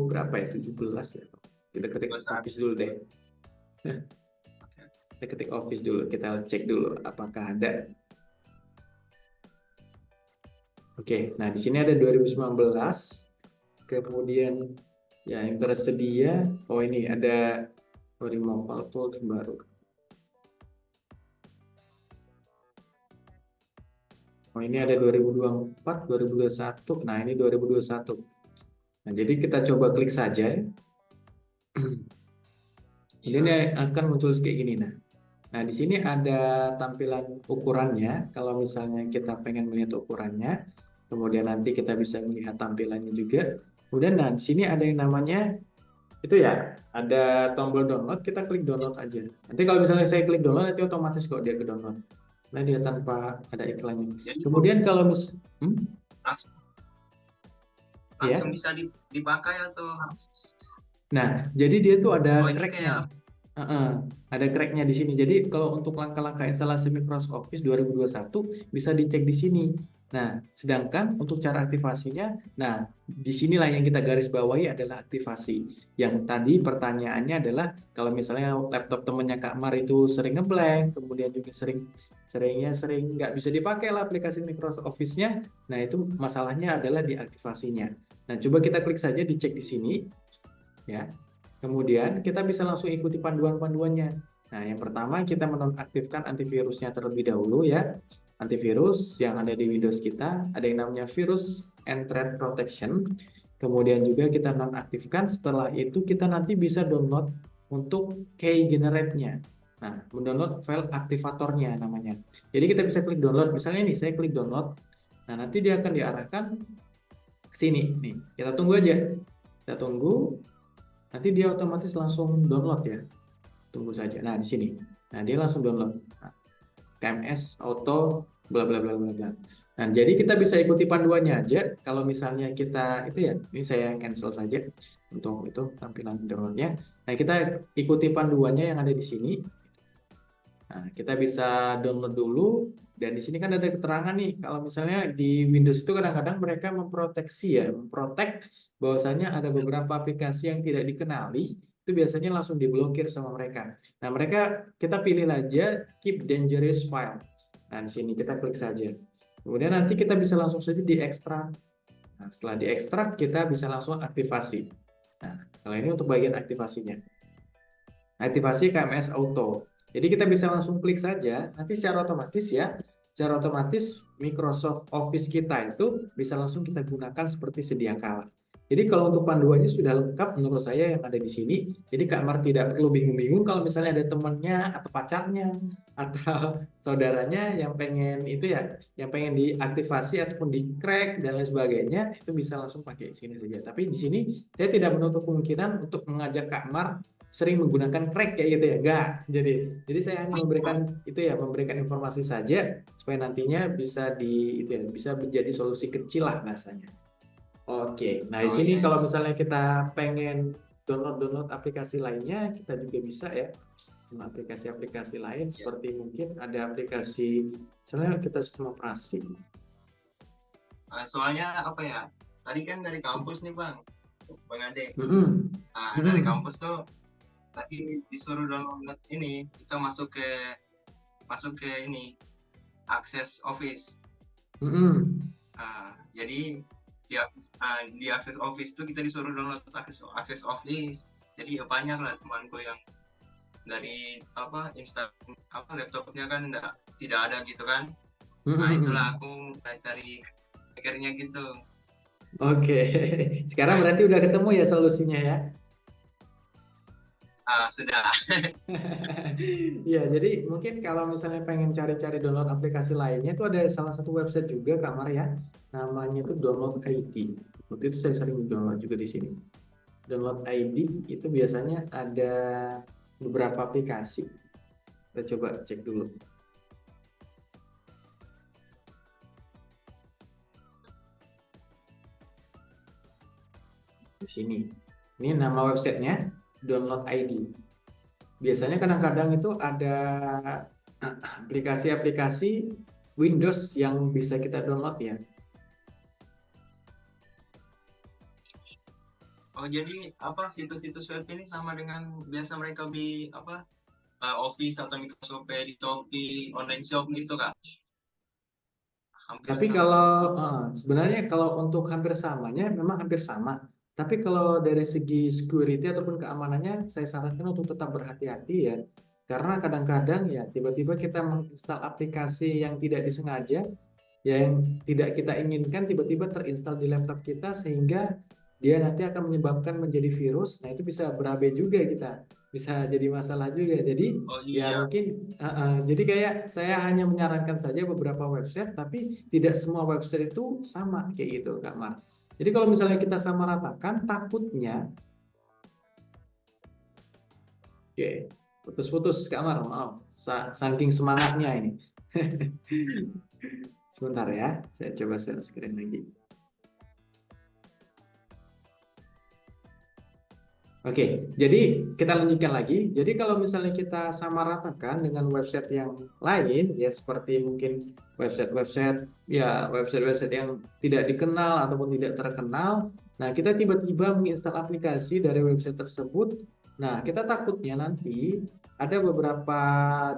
berapa ya? 17 ya. Kita ketik Office dulu deh. Kita ketik Office dulu, kita cek dulu apakah ada. Oke, nah di sini ada 2019. Kemudian ya yang tersedia, oh ini ada removal tool baru. Oh ini ada 2024, 2021. Nah ini 2021. Nah jadi kita coba klik saja. Ini akan muncul kayak gini. Nah di sini ada tampilan ukurannya. Kalau misalnya kita pengen melihat ukurannya, kemudian nanti kita bisa melihat tampilannya juga. Kemudian nah di sini ada yang namanya itu ya, ada tombol download, kita klik download aja. Nanti kalau misalnya saya klik download, nanti otomatis kok dia ke download. Nah dia tanpa ada iklannya. Kemudian kalau langsung bisa dipakai atau nah jadi dia tuh ada oh, cracknya. Ada cracknya di sini. Jadi kalau untuk langkah-langkah instalasi Microsoft Office 2021 bisa dicek di sini. Nah, sedangkan untuk cara aktivasinya, nah disinilah yang kita garis bawahi adalah aktivasi. Yang tadi pertanyaannya adalah kalau misalnya laptop temennya Kak Mar itu sering ngeblank, kemudian juga sering nggak bisa dipakai lah aplikasi Microsoft Office-nya. Nah, itu masalahnya adalah di aktivasinya. Nah, coba kita klik saja dicek di sini, ya. Kemudian kita bisa langsung ikuti panduan-panduannya. Nah, yang pertama kita menonaktifkan antivirusnya terlebih dahulu ya. Antivirus yang ada di Windows kita, ada yang namanya Virus and Threat Protection. Kemudian juga kita nonaktifkan, setelah itu kita nanti bisa download untuk key generate-nya. Nah, mendownload file aktivatornya namanya. Jadi kita bisa klik download, misalnya nih saya klik download. Nah, nanti dia akan diarahkan ke sini nih. Kita tunggu aja. Kita tunggu, nanti dia otomatis langsung download ya. Tunggu saja. Nah, di sini. Nah, dia langsung download. Nah, KMS auto bla bla bla bla bla. Nah, jadi kita bisa ikuti panduannya aja. Kalau misalnya kita itu ya, ini saya cancel saja untuk itu tampilan downloadnya. Nah, kita ikuti panduannya yang ada di sini. Nah, kita bisa download dulu dan di sini kan ada keterangan nih kalau misalnya di Windows itu kadang-kadang mereka memproteksi ya, memprotek bahwasanya ada beberapa aplikasi yang tidak dikenali itu biasanya langsung diblokir sama mereka. Nah, mereka kita pilih aja keep dangerous file. Nah, di sini kita klik saja. Kemudian nanti kita bisa langsung saja diekstrak. Nah, setelah diekstrak kita bisa langsung aktivasi. Nah, kalau ini untuk bagian aktivasinya. Aktivasi KMS Auto. Jadi kita bisa langsung klik saja, nanti secara otomatis ya, secara otomatis Microsoft Office kita itu bisa langsung kita gunakan seperti sedia kala. Jadi kalau untuk panduannya sudah lengkap menurut saya yang ada di sini. Jadi Kak Mar tidak perlu bingung-bingung kalau misalnya ada temannya atau pacarnya atau saudaranya yang pengen itu ya, yang pengen diaktifasi ataupun di crack dan lain sebagainya, itu bisa langsung pakai sini saja. Tapi di sini saya tidak menutup kemungkinan untuk mengajak Kak Mar sering menggunakan crack kayak gitu ya, enggak. Jadi saya hanya memberikan itu ya, memberikan informasi saja supaya nantinya bisa itu ya, bisa menjadi solusi kecil lah bahasanya. Oke, nah di Oh sini iya, kalau misalnya kita pengen download aplikasi lainnya, kita juga bisa ya. Aplikasi-aplikasi lain iya. seperti mungkin ada aplikasi misalnya kita sistem operasi. Soalnya apa ya? Tadi kan dari kampus nih Bang Ade. Mm-mm. Nah, dari Mm-mm. kampus tuh tadi disuruh download ini, kita masuk ke ini akses Office. Mm-mm. Jadi di akses Office tuh kita disuruh download akses Office. Jadi ya banyak lah temanku yang dari laptopnya kan tidak ada gitu kan. Nah, itulah Mm-mm. aku cari akhirnya gitu. Oke, sekarang berarti udah ketemu ya solusinya ya. Sudah. Ya, jadi mungkin kalau misalnya pengen cari-cari download aplikasi lainnya itu ada salah satu website juga Kamar ya. Namanya itu Download ID. Waktu itu saya sering download juga di sini. Download ID itu biasanya ada beberapa aplikasi. Kita coba cek dulu di sini. Ini nama websitenya Download ID. Biasanya kadang-kadang itu ada aplikasi-aplikasi Windows yang bisa kita download ya. Oh, jadi situs-situs web ini sama dengan biasa mereka Office atau Microsoft Edit, Shopee, online shop gitu Kak. Hampir Tapi sama. kalau sebenarnya kalau untuk hampir samanya memang hampir sama. Tapi kalau dari segi security ataupun keamanannya, saya sarankan untuk tetap berhati-hati ya. Karena kadang-kadang ya tiba-tiba kita menginstal aplikasi yang tidak disengaja, yang tidak kita inginkan tiba-tiba terinstal di laptop kita sehingga dia nanti akan menyebabkan menjadi virus. Nah, itu bisa berabe juga kita. Bisa jadi masalah juga. Jadi Oh ya iya. mungkin jadi kayak saya hanya menyarankan saja beberapa website tapi tidak semua website itu sama kayak gitu Kak Mar. Jadi kalau misalnya kita sama ratakan takutnya oke, putus-putus Kak Mar, maaf. Saking semangatnya ini. Sebentar ya, saya coba share screen lagi. Oke, jadi kita lanjutkan lagi. Jadi kalau misalnya kita samaratakan dengan website yang lain, ya seperti mungkin website-website yang tidak dikenal ataupun tidak terkenal. Nah, kita tiba-tiba menginstal aplikasi dari website tersebut. Nah, kita takutnya nanti ada beberapa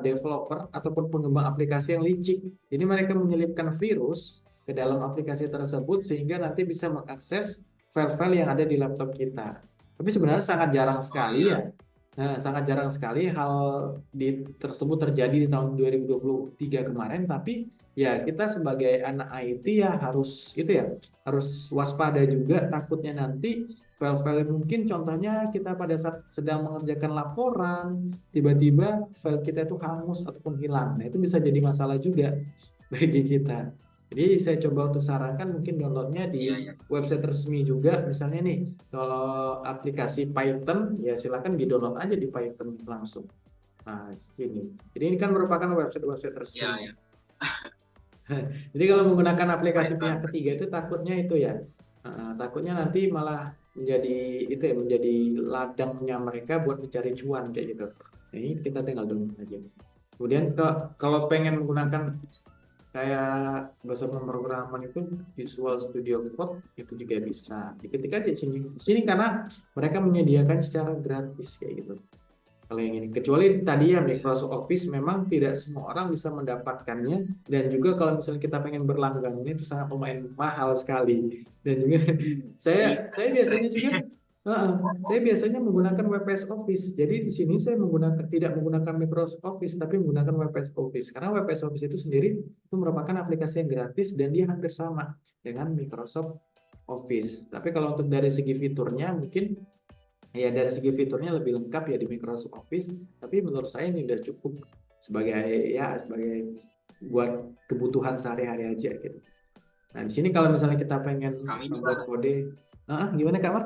developer ataupun pengembang aplikasi yang licik. Jadi mereka menyelipkan virus ke dalam aplikasi tersebut sehingga nanti bisa mengakses file-file yang ada di laptop kita. Tapi sebenarnya sangat jarang Oh sekali iya. ya. Nah, sangat jarang sekali hal tersebut terjadi di tahun 2023 kemarin, tapi ya kita sebagai anak IT ya harus itu ya, harus waspada juga takutnya nanti file-file mungkin contohnya kita pada saat sedang mengerjakan laporan, tiba-tiba file kita itu hangus ataupun hilang. Nah, itu bisa jadi masalah juga bagi kita. Jadi saya coba untuk sarankan mungkin downloadnya Iya, di iya. website resmi juga, misalnya nih kalau aplikasi Python, ya silakan di-download aja di Python langsung. Nah, sini. Jadi ini kan merupakan website-website Iya, resmi. iya. Jadi kalau menggunakan aplikasi Python pihak pasti. ketiga itu takutnya itu ya, takutnya nanti malah menjadi itu ya, menjadi ladangnya mereka buat mencari cuan kayak gitu. Nah, ini kita tinggal download aja. Kemudian kalau pengen menggunakan kayak bahasa pemrograman itu Visual Studio Code itu juga bisa. Ketika di sini karena mereka menyediakan secara gratis kayak gitu. Kalau yang ini, kecuali tadi ya Iya. Microsoft Office memang tidak semua orang bisa mendapatkannya dan juga kalau misalnya kita pengen berlangganan itu sangat lumayan mahal sekali dan juga Iya, saya biasanya berarti. juga saya biasanya menggunakan WPS Office. Jadi di sini saya tidak menggunakan Microsoft Office tapi menggunakan WPS Office karena WPS Office itu sendiri itu merupakan aplikasi yang gratis dan dia hampir sama dengan Microsoft Office. Tapi kalau untuk dari segi fiturnya mungkin ya dari segi fiturnya lebih lengkap ya di Microsoft Office, tapi menurut saya ini udah cukup sebagai sebagai buat kebutuhan sehari-hari aja gitu. Nah, di sini kalau misalnya kita pengen Kami membuat juga, kode, gimana Kak Mar?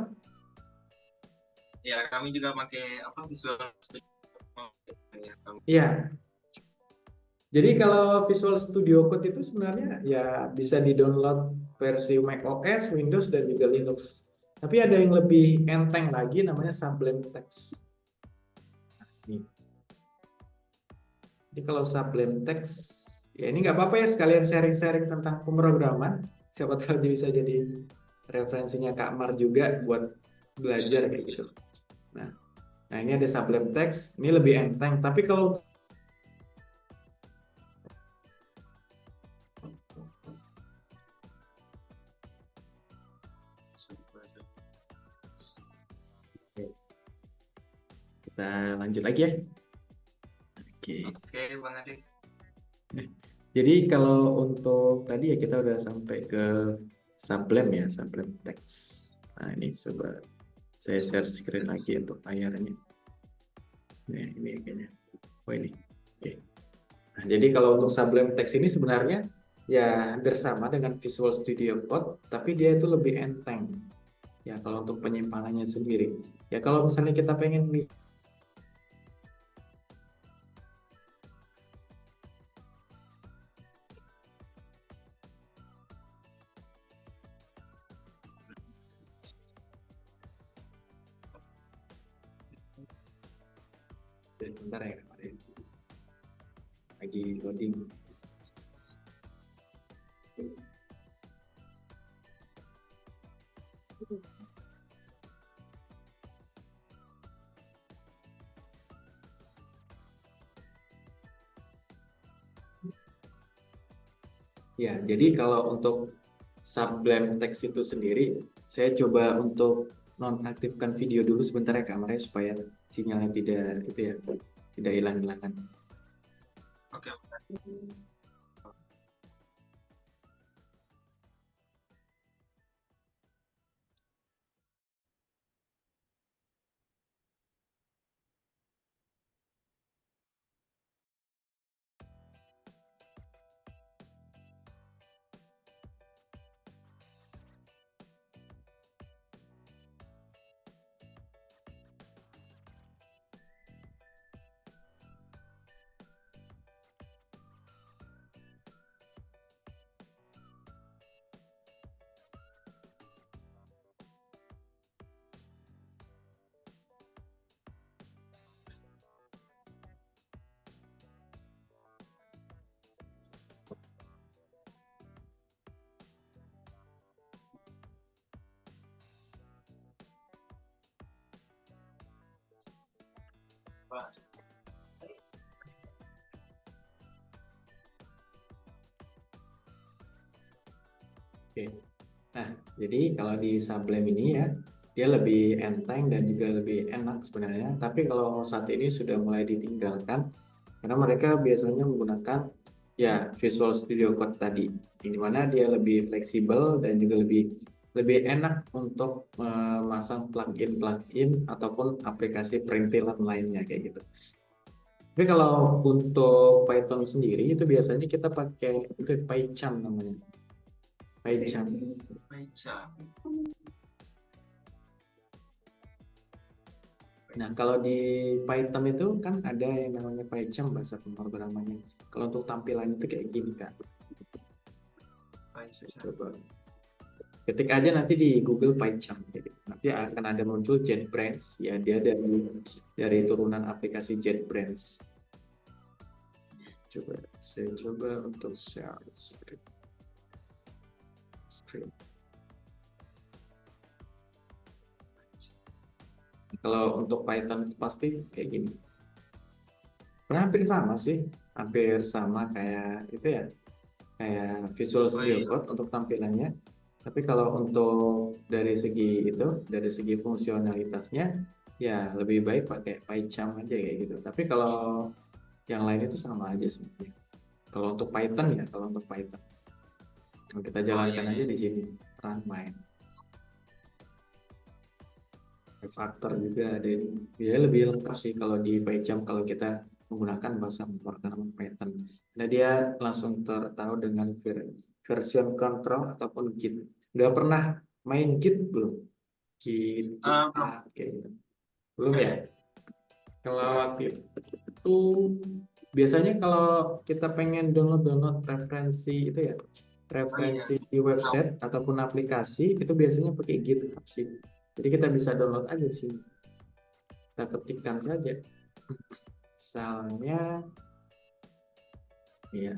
ya kami juga pakai apa Visual Studio. Ya, kami. Iya, jadi kalau Visual Studio Code itu sebenarnya ya bisa di-download versi macOS, Windows, dan juga Linux. Tapi ada yang lebih enteng lagi namanya Sublime Text. Nih. Jadi kalau Sublime Text, ya ini nggak apa-apa ya sekalian sharing-sharing tentang pemrograman. Siapa tahu bisa jadi referensinya Kak Mar juga buat Iya, belajar kayak gitu. Nah, nah ini ada Sublime Text, ini lebih enteng. Tapi kalau kita lanjut lagi ya. Oke. oke Bang Ade. Nah, jadi kalau untuk tadi ya kita udah sampai ke Sublime ya, Sublime Text. Nah ini coba saya share screen lagi untuk layarnya. Nah ini kayaknya. Oh ini. Oke. Nah, jadi kalau untuk Sublime Text ini sebenarnya ya hampir sama dengan Visual Studio Code, tapi dia itu lebih enteng. Ya kalau untuk penyimpanannya sendiri. Ya kalau misalnya kita pengen bentar ya, lagi loading. Ya, jadi kalau untuk Sublime Text itu sendiri, saya coba untuk nonaktifkan video dulu sebentar ya kameranya supaya sinyalnya tidak itu ya, tidak hilang-hilangan. Oke. Pak. Oke. Nah, jadi kalau di Sublime ini ya, dia lebih enteng dan juga lebih enak sebenarnya. Tapi kalau saat ini sudah mulai ditinggalkan karena mereka biasanya menggunakan ya Visual Studio Code tadi, di mana dia lebih fleksibel dan juga lebih lebih enak untuk memasang plugin ataupun aplikasi perintilan lainnya kayak gitu. Tapi kalau untuk Python sendiri itu biasanya kita pakai itu PyCharm namanya. PyCharm. Baca. Nah, kalau di Python itu kan ada yang namanya PyCharm bahasa pemrogramannya. Kalau untuk tampilannya itu kayak gini kan. Saya Baca. coba ketik aja nanti di Google PyCharm. Gitu. Nanti akan ada muncul JetBrains. Ya, dia dari turunan aplikasi JetBrains. Coba saya coba untuk share screen. Kalau untuk Python itu pasti kayak gini. Hampir sama sih, hampir sama kayak itu ya, kayak Visual Oh Studio iya. Code untuk tampilannya. Tapi kalau untuk dari segi fungsionalitasnya, ya lebih baik pakai PyCharm aja kayak gitu. Tapi kalau yang lain itu sama aja sebenarnya. Kalau untuk Python ya, kalau untuk Python, kalau kita Oh iya, jalankan iya. aja di sini, run main. Refactor juga ada ini. Ya lebih lengkap sih kalau di PyCharm kalau kita menggunakan bahasa pemrograman Python. Nah dia langsung tertahu dengan version control ataupun Git. Udah pernah main Git belum? Git Belum. kayak gitu. Belum Enggak ya? ya? Kalau waktu itu biasanya kalau kita pengen download referensi itu ya, Oh iya. referensi di website ataupun aplikasi itu biasanya pakai GitHub sih. Jadi kita bisa download aja sih. Kita ketikkan saja. Misalnya, ya,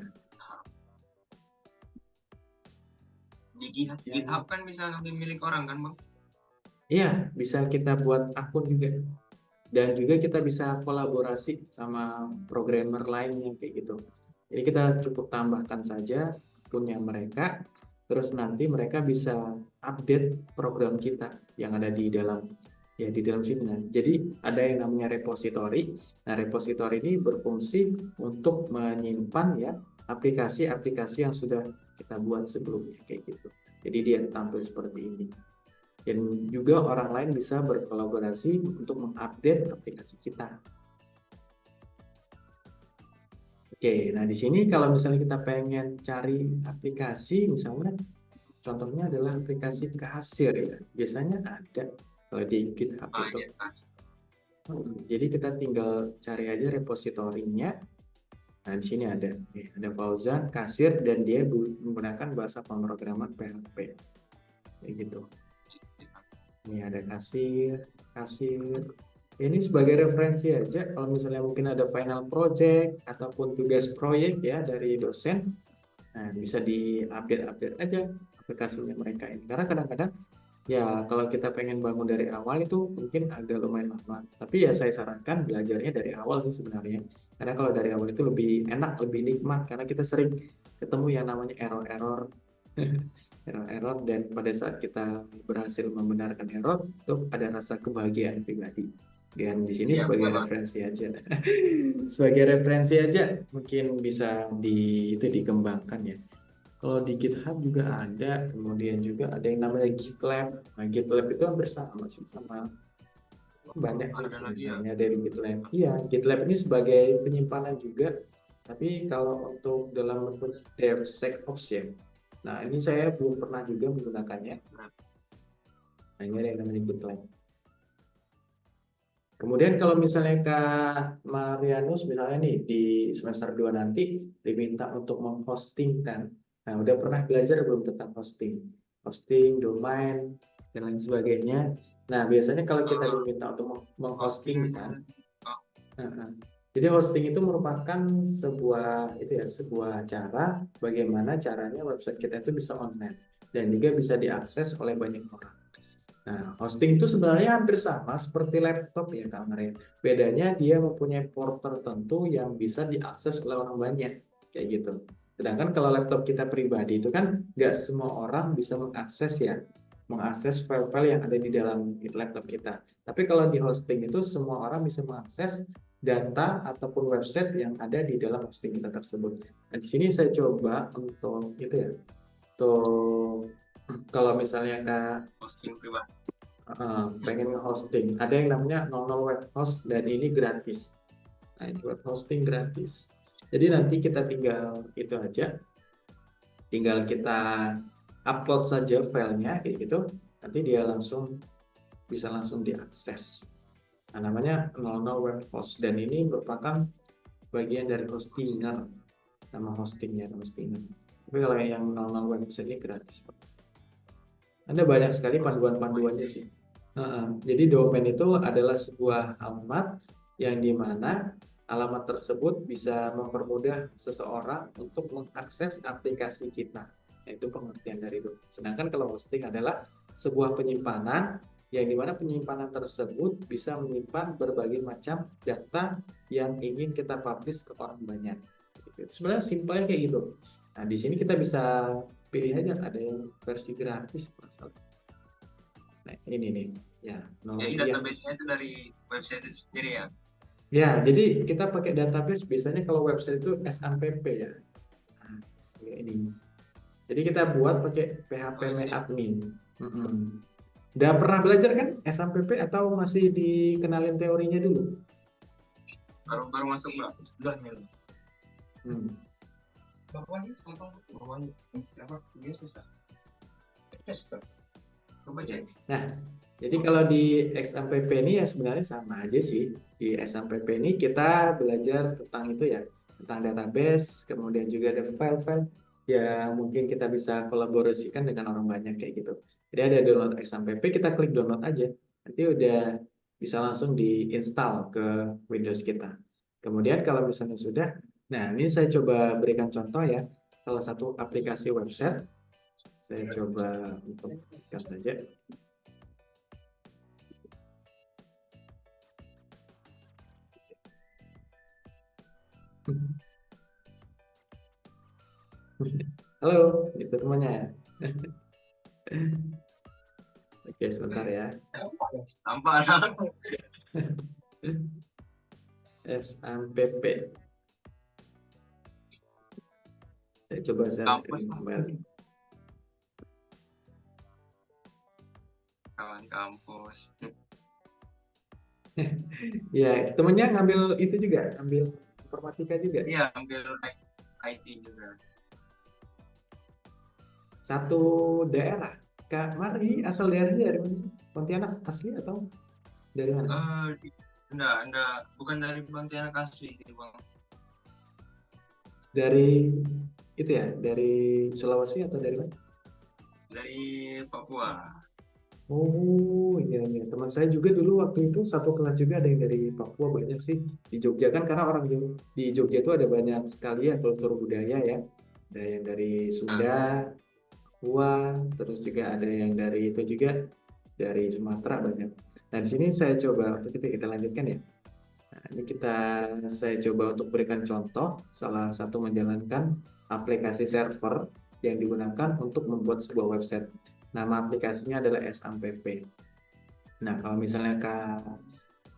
Di GitHub, ya, GitHub kan bisa ngambil milik orang kan, Bang? iya, bisa kita buat akun juga. Dan juga kita bisa kolaborasi sama programmer lainnya kayak gitu. Jadi kita cukup tambahkan saja akunnya mereka, terus nanti mereka bisa update program kita yang ada di dalam ya di dalam sini. Nah, jadi ada yang namanya repository. Nah, repository ini berfungsi untuk menyimpan ya aplikasi-aplikasi yang sudah kita buat sebelumnya kayak gitu. Jadi dia tampil seperti ini. Dan juga orang lain bisa berkolaborasi untuk mengupdate aplikasi kita. Oke, nah di sini kalau misalnya kita pengen cari aplikasi, misalnya contohnya adalah aplikasi kasir ya, biasanya ada kalau di GitHub Ah itu. iya, pas. Jadi kita tinggal cari aja repositorinya. Nah di sini ada, ada Fauzan kasir dan dia menggunakan bahasa pemrograman PHP, kayak gitu. Ini ada kasir, kasir. Ini sebagai referensi aja, kalau misalnya mungkin ada final project ataupun tugas proyek ya dari dosen, nah bisa diupdate-update aja aplikasinya mereka ini. Karena kadang-kadang ya kalau kita pengen bangun dari awal itu mungkin agak lumayan lama. Tapi ya saya sarankan belajarnya dari awal sih sebenarnya. Karena kalau dari awal itu lebih enak, lebih nikmat karena kita sering ketemu yang namanya error-error. Error-error dan pada saat kita berhasil membenarkan error itu ada rasa kebahagiaan pribadi. Dan di sini Siap, sebagai Bang. referensi aja. Sebagai referensi aja mungkin bisa itu dikembangkan ya. Kalau di GitHub juga ada, kemudian juga ada yang namanya GitLab. Nah, GitLab itu hampir sama sih sama banyak sih Ada lagi ya? sebenarnya dari GitLab. Iya, GitLab ini sebagai penyimpanan juga, tapi kalau untuk dalam bentuk DevSecOps ya. Nah, ini saya belum pernah juga menggunakannya. Nah, ini ada yang namanya GitLab. Kemudian kalau misalnya Kak Marianus misalnya nih di semester 2 nanti diminta untuk menghosting kan. Nah, udah pernah belajar belum tentang hosting? Hosting, domain, dan lain sebagainya. Nah, biasanya kalau kita Eh, diminta untuk menghosting Hosting. kan. Jadi hosting itu merupakan sebuah cara bagaimana caranya website kita itu bisa online dan juga bisa diakses oleh banyak orang. Nah, hosting itu sebenarnya hampir sama seperti laptop ya Kak Maria. Bedanya dia mempunyai port tertentu yang bisa diakses oleh orang banyak, kayak gitu. Sedangkan kalau laptop kita pribadi itu kan nggak semua orang bisa mengakses ya, mengakses file-file yang ada di dalam laptop kita. Tapi kalau di hosting itu semua orang bisa mengakses data ataupun website yang ada di dalam hosting kita tersebut. Nah, di sini saya coba untuk itu ya. Tuh, kalau misalnya Kak hosting pribadi. pengen nge-hosting, ada yang namanya 00 web host dan ini gratis. Nah, ini web hosting gratis. Jadi nanti kita tinggal itu aja, tinggal kita upload saja filenya kayak gitu, nanti dia bisa langsung diakses. Nah, namanya 00 web host dan ini merupakan bagian dari hostinger, nama hostingnya hostinger. Tapi kalau yang 00 web host ini gratis. Ada banyak sekali panduan-panduannya sih. Jadi domain itu adalah sebuah alamat yang dimana alamat tersebut bisa mempermudah seseorang untuk mengakses aplikasi kita. Itu pengertian dari domain. Sedangkan kalau hosting adalah sebuah penyimpanan yang dimana penyimpanan tersebut bisa menyimpan berbagai macam data yang ingin kita publish ke orang banyak. Sebenarnya simpelnya kayak gitu. Nah, di sini kita bisa pilih aja, ada yang versi gratis. Nah, ini nih. Ya, Jadi database-nya itu dari website itu sendiri ya. Ya, jadi kita pakai database biasanya kalau website itu SMPP ya. Nah, ini. Jadi kita buat pakai php-admin. Udah pernah belajar kan SMPP atau masih dikenalin teorinya dulu? Baru masuk Mbak. Sudah nih. Bapaknya sama bapaknya apa dia susah. Coba cek. Nah, jadi kalau di XMPP ini ya sebenarnya sama aja sih. Di SMPP ini kita belajar tentang itu ya, tentang database, kemudian juga ada file-file yang mungkin kita bisa kolaborasikan dengan orang banyak kayak gitu. Jadi ada download XMPP, kita klik download aja. Nanti udah bisa langsung diinstal ke Windows kita. Kemudian kalau misalnya sudah, nah ini saya coba berikan contoh ya, salah satu aplikasi website. Saya coba untuk kan saja. Halo, itu temannya. Oke, sebentar ya. Tampak. SMPP. Saya coba share screen kembali. Kawan kampus. Ya, temennya ngambil itu juga, ambil informatika juga. Iya, ambil IT juga. Satu daerah. Kak Mari asal daerahnya dari mana sih? Pontianak asli atau dari mana? Enggak, bukan dari Pontianak asli sih, Bang. Dari itu ya, dari Sulawesi atau dari mana? Dari Papua. Oh iya, iya, teman saya juga dulu waktu itu satu kelas juga ada yang dari Papua, banyak sih di Jogja kan, karena orang di Jogja itu ada banyak sekali ya kultur budaya ya, ada yang dari Sunda, Papua, terus juga ada yang dari itu juga dari Sumatera banyak. Nah di sini saya coba untuk kita lanjutkan ya. Nah, ini saya coba untuk berikan contoh salah satu menjalankan aplikasi server yang digunakan untuk membuat sebuah website. Nama aplikasinya adalah SMPP. Nah, kalau misalnya Kak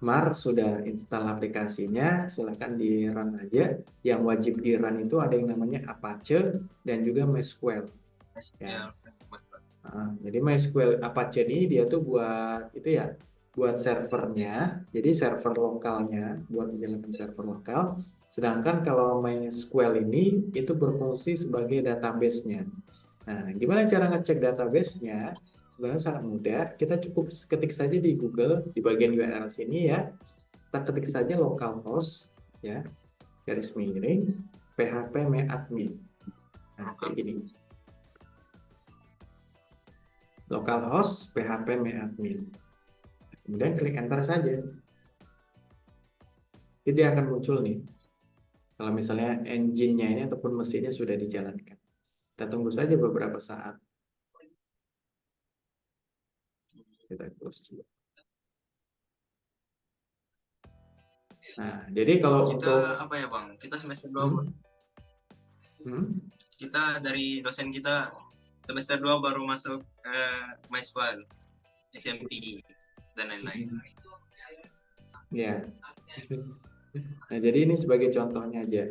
Mar sudah install aplikasinya, silakan di-run aja. Yang wajib di-run itu ada yang namanya Apache dan juga MySQL. Ya. Jadi MySQL Apache ini dia tuh buat itu ya, buat servernya, jadi server lokalnya, buat menjalankan server lokal. Sedangkan kalau MySQL ini itu berfungsi sebagai database-nya. Nah, gimana cara ngecek database-nya? Sebenarnya sangat mudah. Kita cukup ketik saja di Google di bagian URL sini ya. Kita ketik saja localhost ya, garis miring php-admin. Nah, kayak gini. Localhost php-admin. Kemudian klik enter saja. Jadi dia akan muncul nih. Kalau misalnya engine-nya ini ataupun mesinnya sudah dijalankan. Kita tunggu saja beberapa saat. Kita close dulu. Nah, jadi kalau kita untuk apa ya Bang? Kita semester 2. Kita dari dosen kita semester 2 baru masuk mahasiswa SMP dan lain-lain. Ya. Nah, jadi ini sebagai contohnya aja.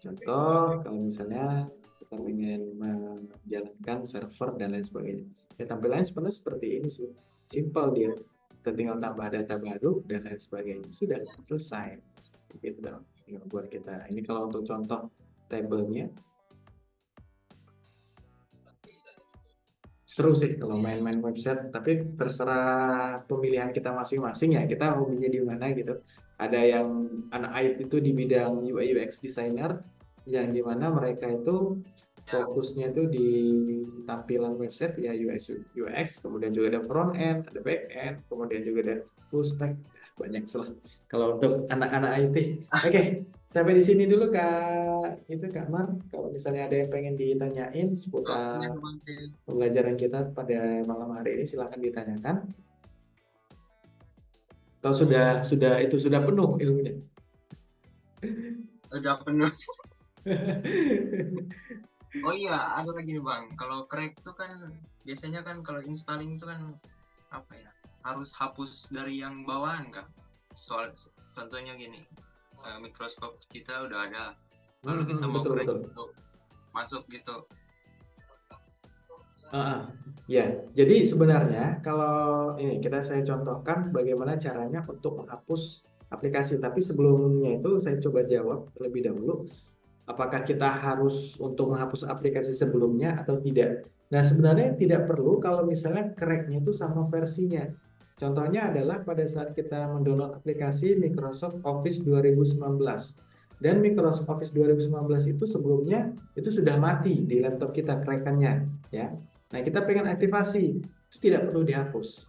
Contoh, kalau misalnya kita ingin menjalankan server dan lain sebagainya. Ya, tampilannya sebenarnya seperti ini sih. Simple dia. Kita tinggal tambah data baru dan lain sebagainya. Sudah selesai. Gitu dong. Tinggal buat kita. Ini kalau untuk contoh tabelnya. Seru sih kalau main-main website, tapi terserah pemilihan kita masing-masing ya. Kita hobinya di mana gitu. Ada yang anak IT itu di bidang UI UX designer, yang dimana mereka itu fokusnya itu di tampilan website ya UX UX, kemudian juga ada front end, ada back end, kemudian juga ada full stack, banyak salah. Kalau untuk anak-anak IT, oke, sampai di sini dulu Kak. Itu Kak Mar, kalau misalnya ada yang pengen ditanyain seputar pembelajaran kita pada malam hari ini silahkan ditanyakan. Kalau sudah penuh ilmunya. Udah penuh. Oh iya, ada lagi nih Bang. Kalau crack itu kan biasanya kan kalau installing itu kan apa ya? Harus hapus dari yang bawaan kan. Soal contohnya gini, Microsoft kita udah ada. Lalu kita mau crack untuk masuk gitu. Ya, jadi sebenarnya kalau ini saya contohkan bagaimana caranya untuk menghapus aplikasi. Tapi sebelumnya itu saya coba jawab terlebih dahulu, apakah kita harus untuk menghapus aplikasi sebelumnya atau tidak. Nah, sebenarnya tidak perlu kalau misalnya crack-nya itu sama versinya. Contohnya adalah pada saat kita mendownload aplikasi Microsoft Office 2019. Dan Microsoft Office 2019 itu sebelumnya itu sudah mati di laptop kita crack-nya, ya. Nah, kita pengen aktivasi, itu tidak perlu dihapus.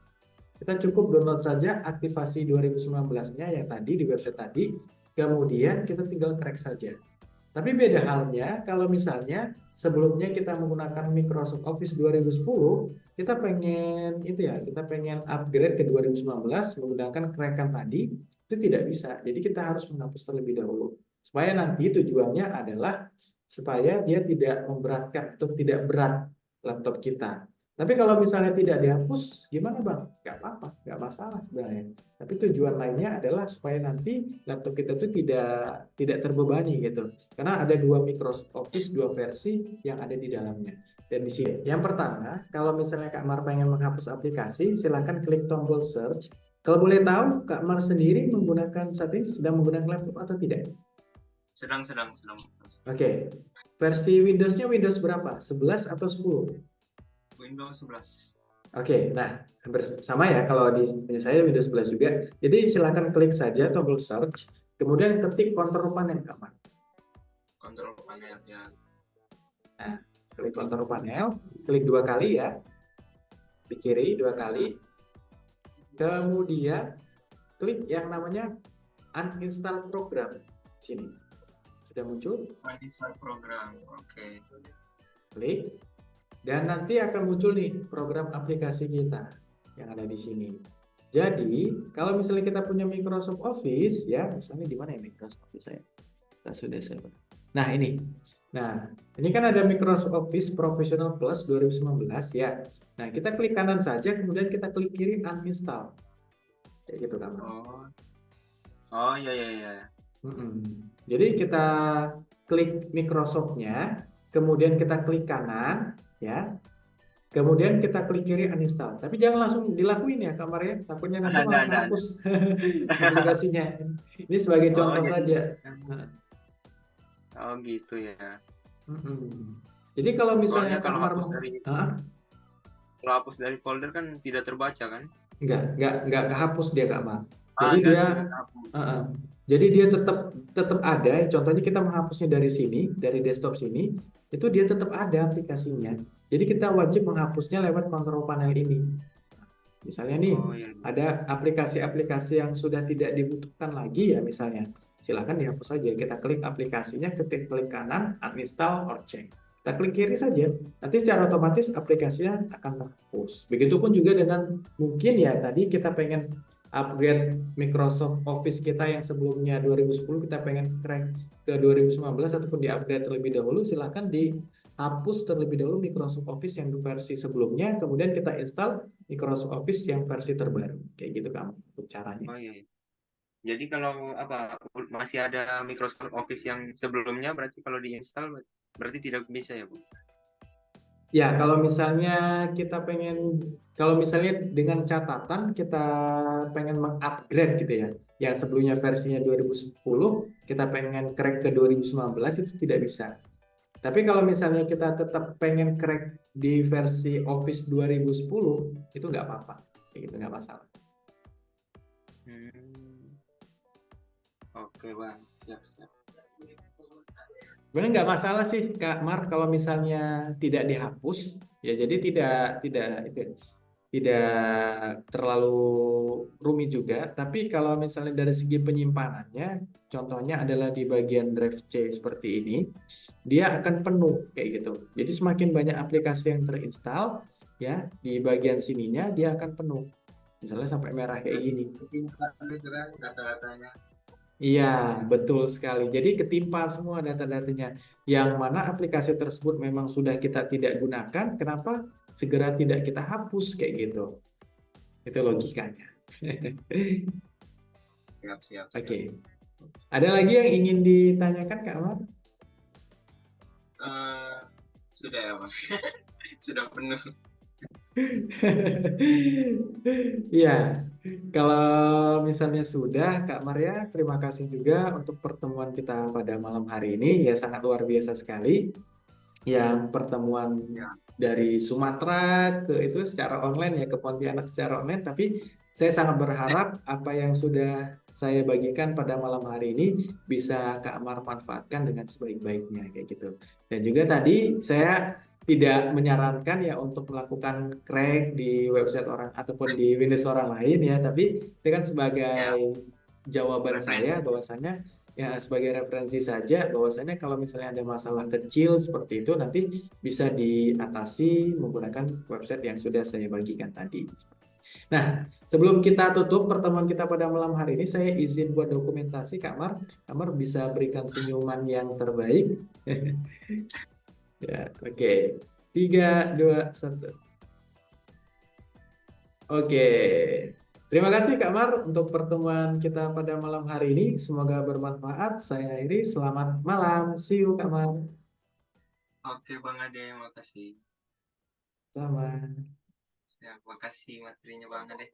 Kita cukup download saja aktivasi 2019-nya yang tadi di website tadi, kemudian kita tinggal crack saja. Tapi beda halnya kalau misalnya sebelumnya kita menggunakan Microsoft Office 2010, kita pengen kita pengen upgrade ke 2019 menggunakan crack-an tadi, itu tidak bisa. Jadi kita harus menghapus terlebih dahulu. Supaya nanti tujuannya adalah supaya dia tidak memberatkan atau tidak berat laptop kita. Tapi kalau misalnya tidak dihapus, gimana Bang? Nggak apa-apa, nggak masalah sebenarnya. Tapi tujuan lainnya adalah supaya nanti laptop kita itu tidak terbebani gitu. Karena ada dua Microsoft Office, dua versi yang ada di dalamnya. Dan di sini, yang pertama, kalau misalnya Kak Mar pengen menghapus aplikasi, silakan klik tombol search. Kalau boleh tahu, Kak Mar sendiri menggunakan saat ini sedang menggunakan laptop atau tidak? Sedang. Oke. Versi Windows-nya Windows berapa? 11 atau 10? Windows 11. Oke, nah sama ya kalau di saya Windows 11 juga. Jadi silakan klik saja tombol search, kemudian ketik kontrol panel Kak Mar. Kontrol panel ya. Nah, klik kontrol panel, klik 2 kali ya. Di kiri 2 kali. Kemudian klik yang namanya uninstall program. Sini. Sudah muncul? Uninstall program. Oke. Klik. Dan nanti akan muncul nih program aplikasi kita yang ada di sini. Jadi, kalau misalnya kita punya Microsoft Office ya, misalnya di mana ya Microsoft Office saya? Nah, ini. Nah, ini kan ada Microsoft Office Professional Plus 2019 ya. Nah, kita klik kanan saja, kemudian kita klik kiri uninstall. Kayak gitu kan. Oh, iya. Jadi kita klik Microsoft-nya, kemudian kita klik kanan, ya. Kemudian kita klik kiri uninstall. Tapi jangan langsung dilakuin ya Kak Maria, takutnya nanti malah hapus aplikasinya. Ini sebagai contoh saja. Oh gitu ya. Jadi kalau misalnya Kak Mar kalau hapus dari folder kan tidak terbaca kan? Enggak kehapus dia Kak Mar. Jadi dia tetap ada. Contohnya kita menghapusnya dari sini, dari desktop sini, itu dia tetap ada aplikasinya. Jadi kita wajib menghapusnya lewat kontrol panel ini. Misalnya nih, ada aplikasi-aplikasi yang sudah tidak dibutuhkan lagi ya misalnya. Silakan dihapus saja. Kita klik aplikasinya, klik kanan, uninstall or check. Kita klik kiri saja. Nanti secara otomatis aplikasinya akan terhapus. Begitupun juga dengan mungkin ya tadi kita pengen upgrade Microsoft Office kita yang sebelumnya 2010 kita pengen crack ke 2019 ataupun di-upgrade terlebih dahulu, silakan hapus terlebih dahulu Microsoft Office yang versi sebelumnya, kemudian kita install Microsoft Office yang versi terbaru. Kayak gitu kamu caranya. Oh iya. Jadi kalau apa masih ada Microsoft Office yang sebelumnya berarti kalau diinstal berarti tidak bisa ya, Bu? Ya, kalau misalnya dengan catatan kita pengen mengupgrade gitu ya, yang sebelumnya versinya 2010, kita pengen crack ke 2019 itu tidak bisa. Tapi kalau misalnya kita tetap pengen crack di versi Office 2010, itu nggak apa-apa, kayak gitu nggak masalah. Oke Bang, siap-siap. Sebenarnya nggak masalah sih Kak Mar kalau misalnya tidak dihapus, ya jadi tidak terlalu rumit juga. Tapi kalau misalnya dari segi penyimpanannya, contohnya adalah di bagian drive C seperti ini, dia akan penuh kayak gitu. Jadi semakin banyak aplikasi yang terinstall, ya di bagian sininya dia akan penuh. Misalnya sampai merah kayak gini. Ketimpa itu kan data-datanya. Iya, betul sekali. Jadi ketimpa semua data-datanya. Yang mana aplikasi tersebut memang sudah kita tidak gunakan, kenapa segera tidak kita hapus kayak gitu. Itu logikanya. Siap. Oke. Ada lagi yang ingin ditanyakan Kak Amar? Sudah ya Bang. Sudah penuh. Iya, kalau misalnya sudah, Kak Maria, terima kasih juga untuk pertemuan kita pada malam hari ini. Ya, sangat luar biasa sekali. Yang pertemuan Siap. dari Sumatera ke itu secara online ya, ke Pontianak secara online. Tapi saya sangat berharap apa yang sudah saya bagikan pada malam hari ini bisa Kak Amar manfaatkan dengan sebaik-baiknya kayak gitu. Dan juga tadi saya tidak menyarankan ya untuk melakukan crack di website orang ataupun di Windows orang lain ya, tapi itu kan Ya, sebagai jawaban referensi. saya bahwasanya ya sebagai referensi saja bahwasanya kalau misalnya ada masalah kecil seperti itu nanti bisa diatasi menggunakan website yang sudah saya bagikan tadi. Nah, sebelum kita tutup pertemuan kita pada malam hari ini, saya izin buat dokumentasi Kak Mar. Kak Mar bisa berikan senyuman yang terbaik. Ya, oke. 3, 2, 1. Oke. Terima kasih Kak Mar untuk pertemuan kita pada malam hari ini. Semoga bermanfaat. Saya akhiri. Selamat malam. See you Kak Mar. Oke Bang Ade, makasih. Sama. Siap, makasih materinya Bang Ade.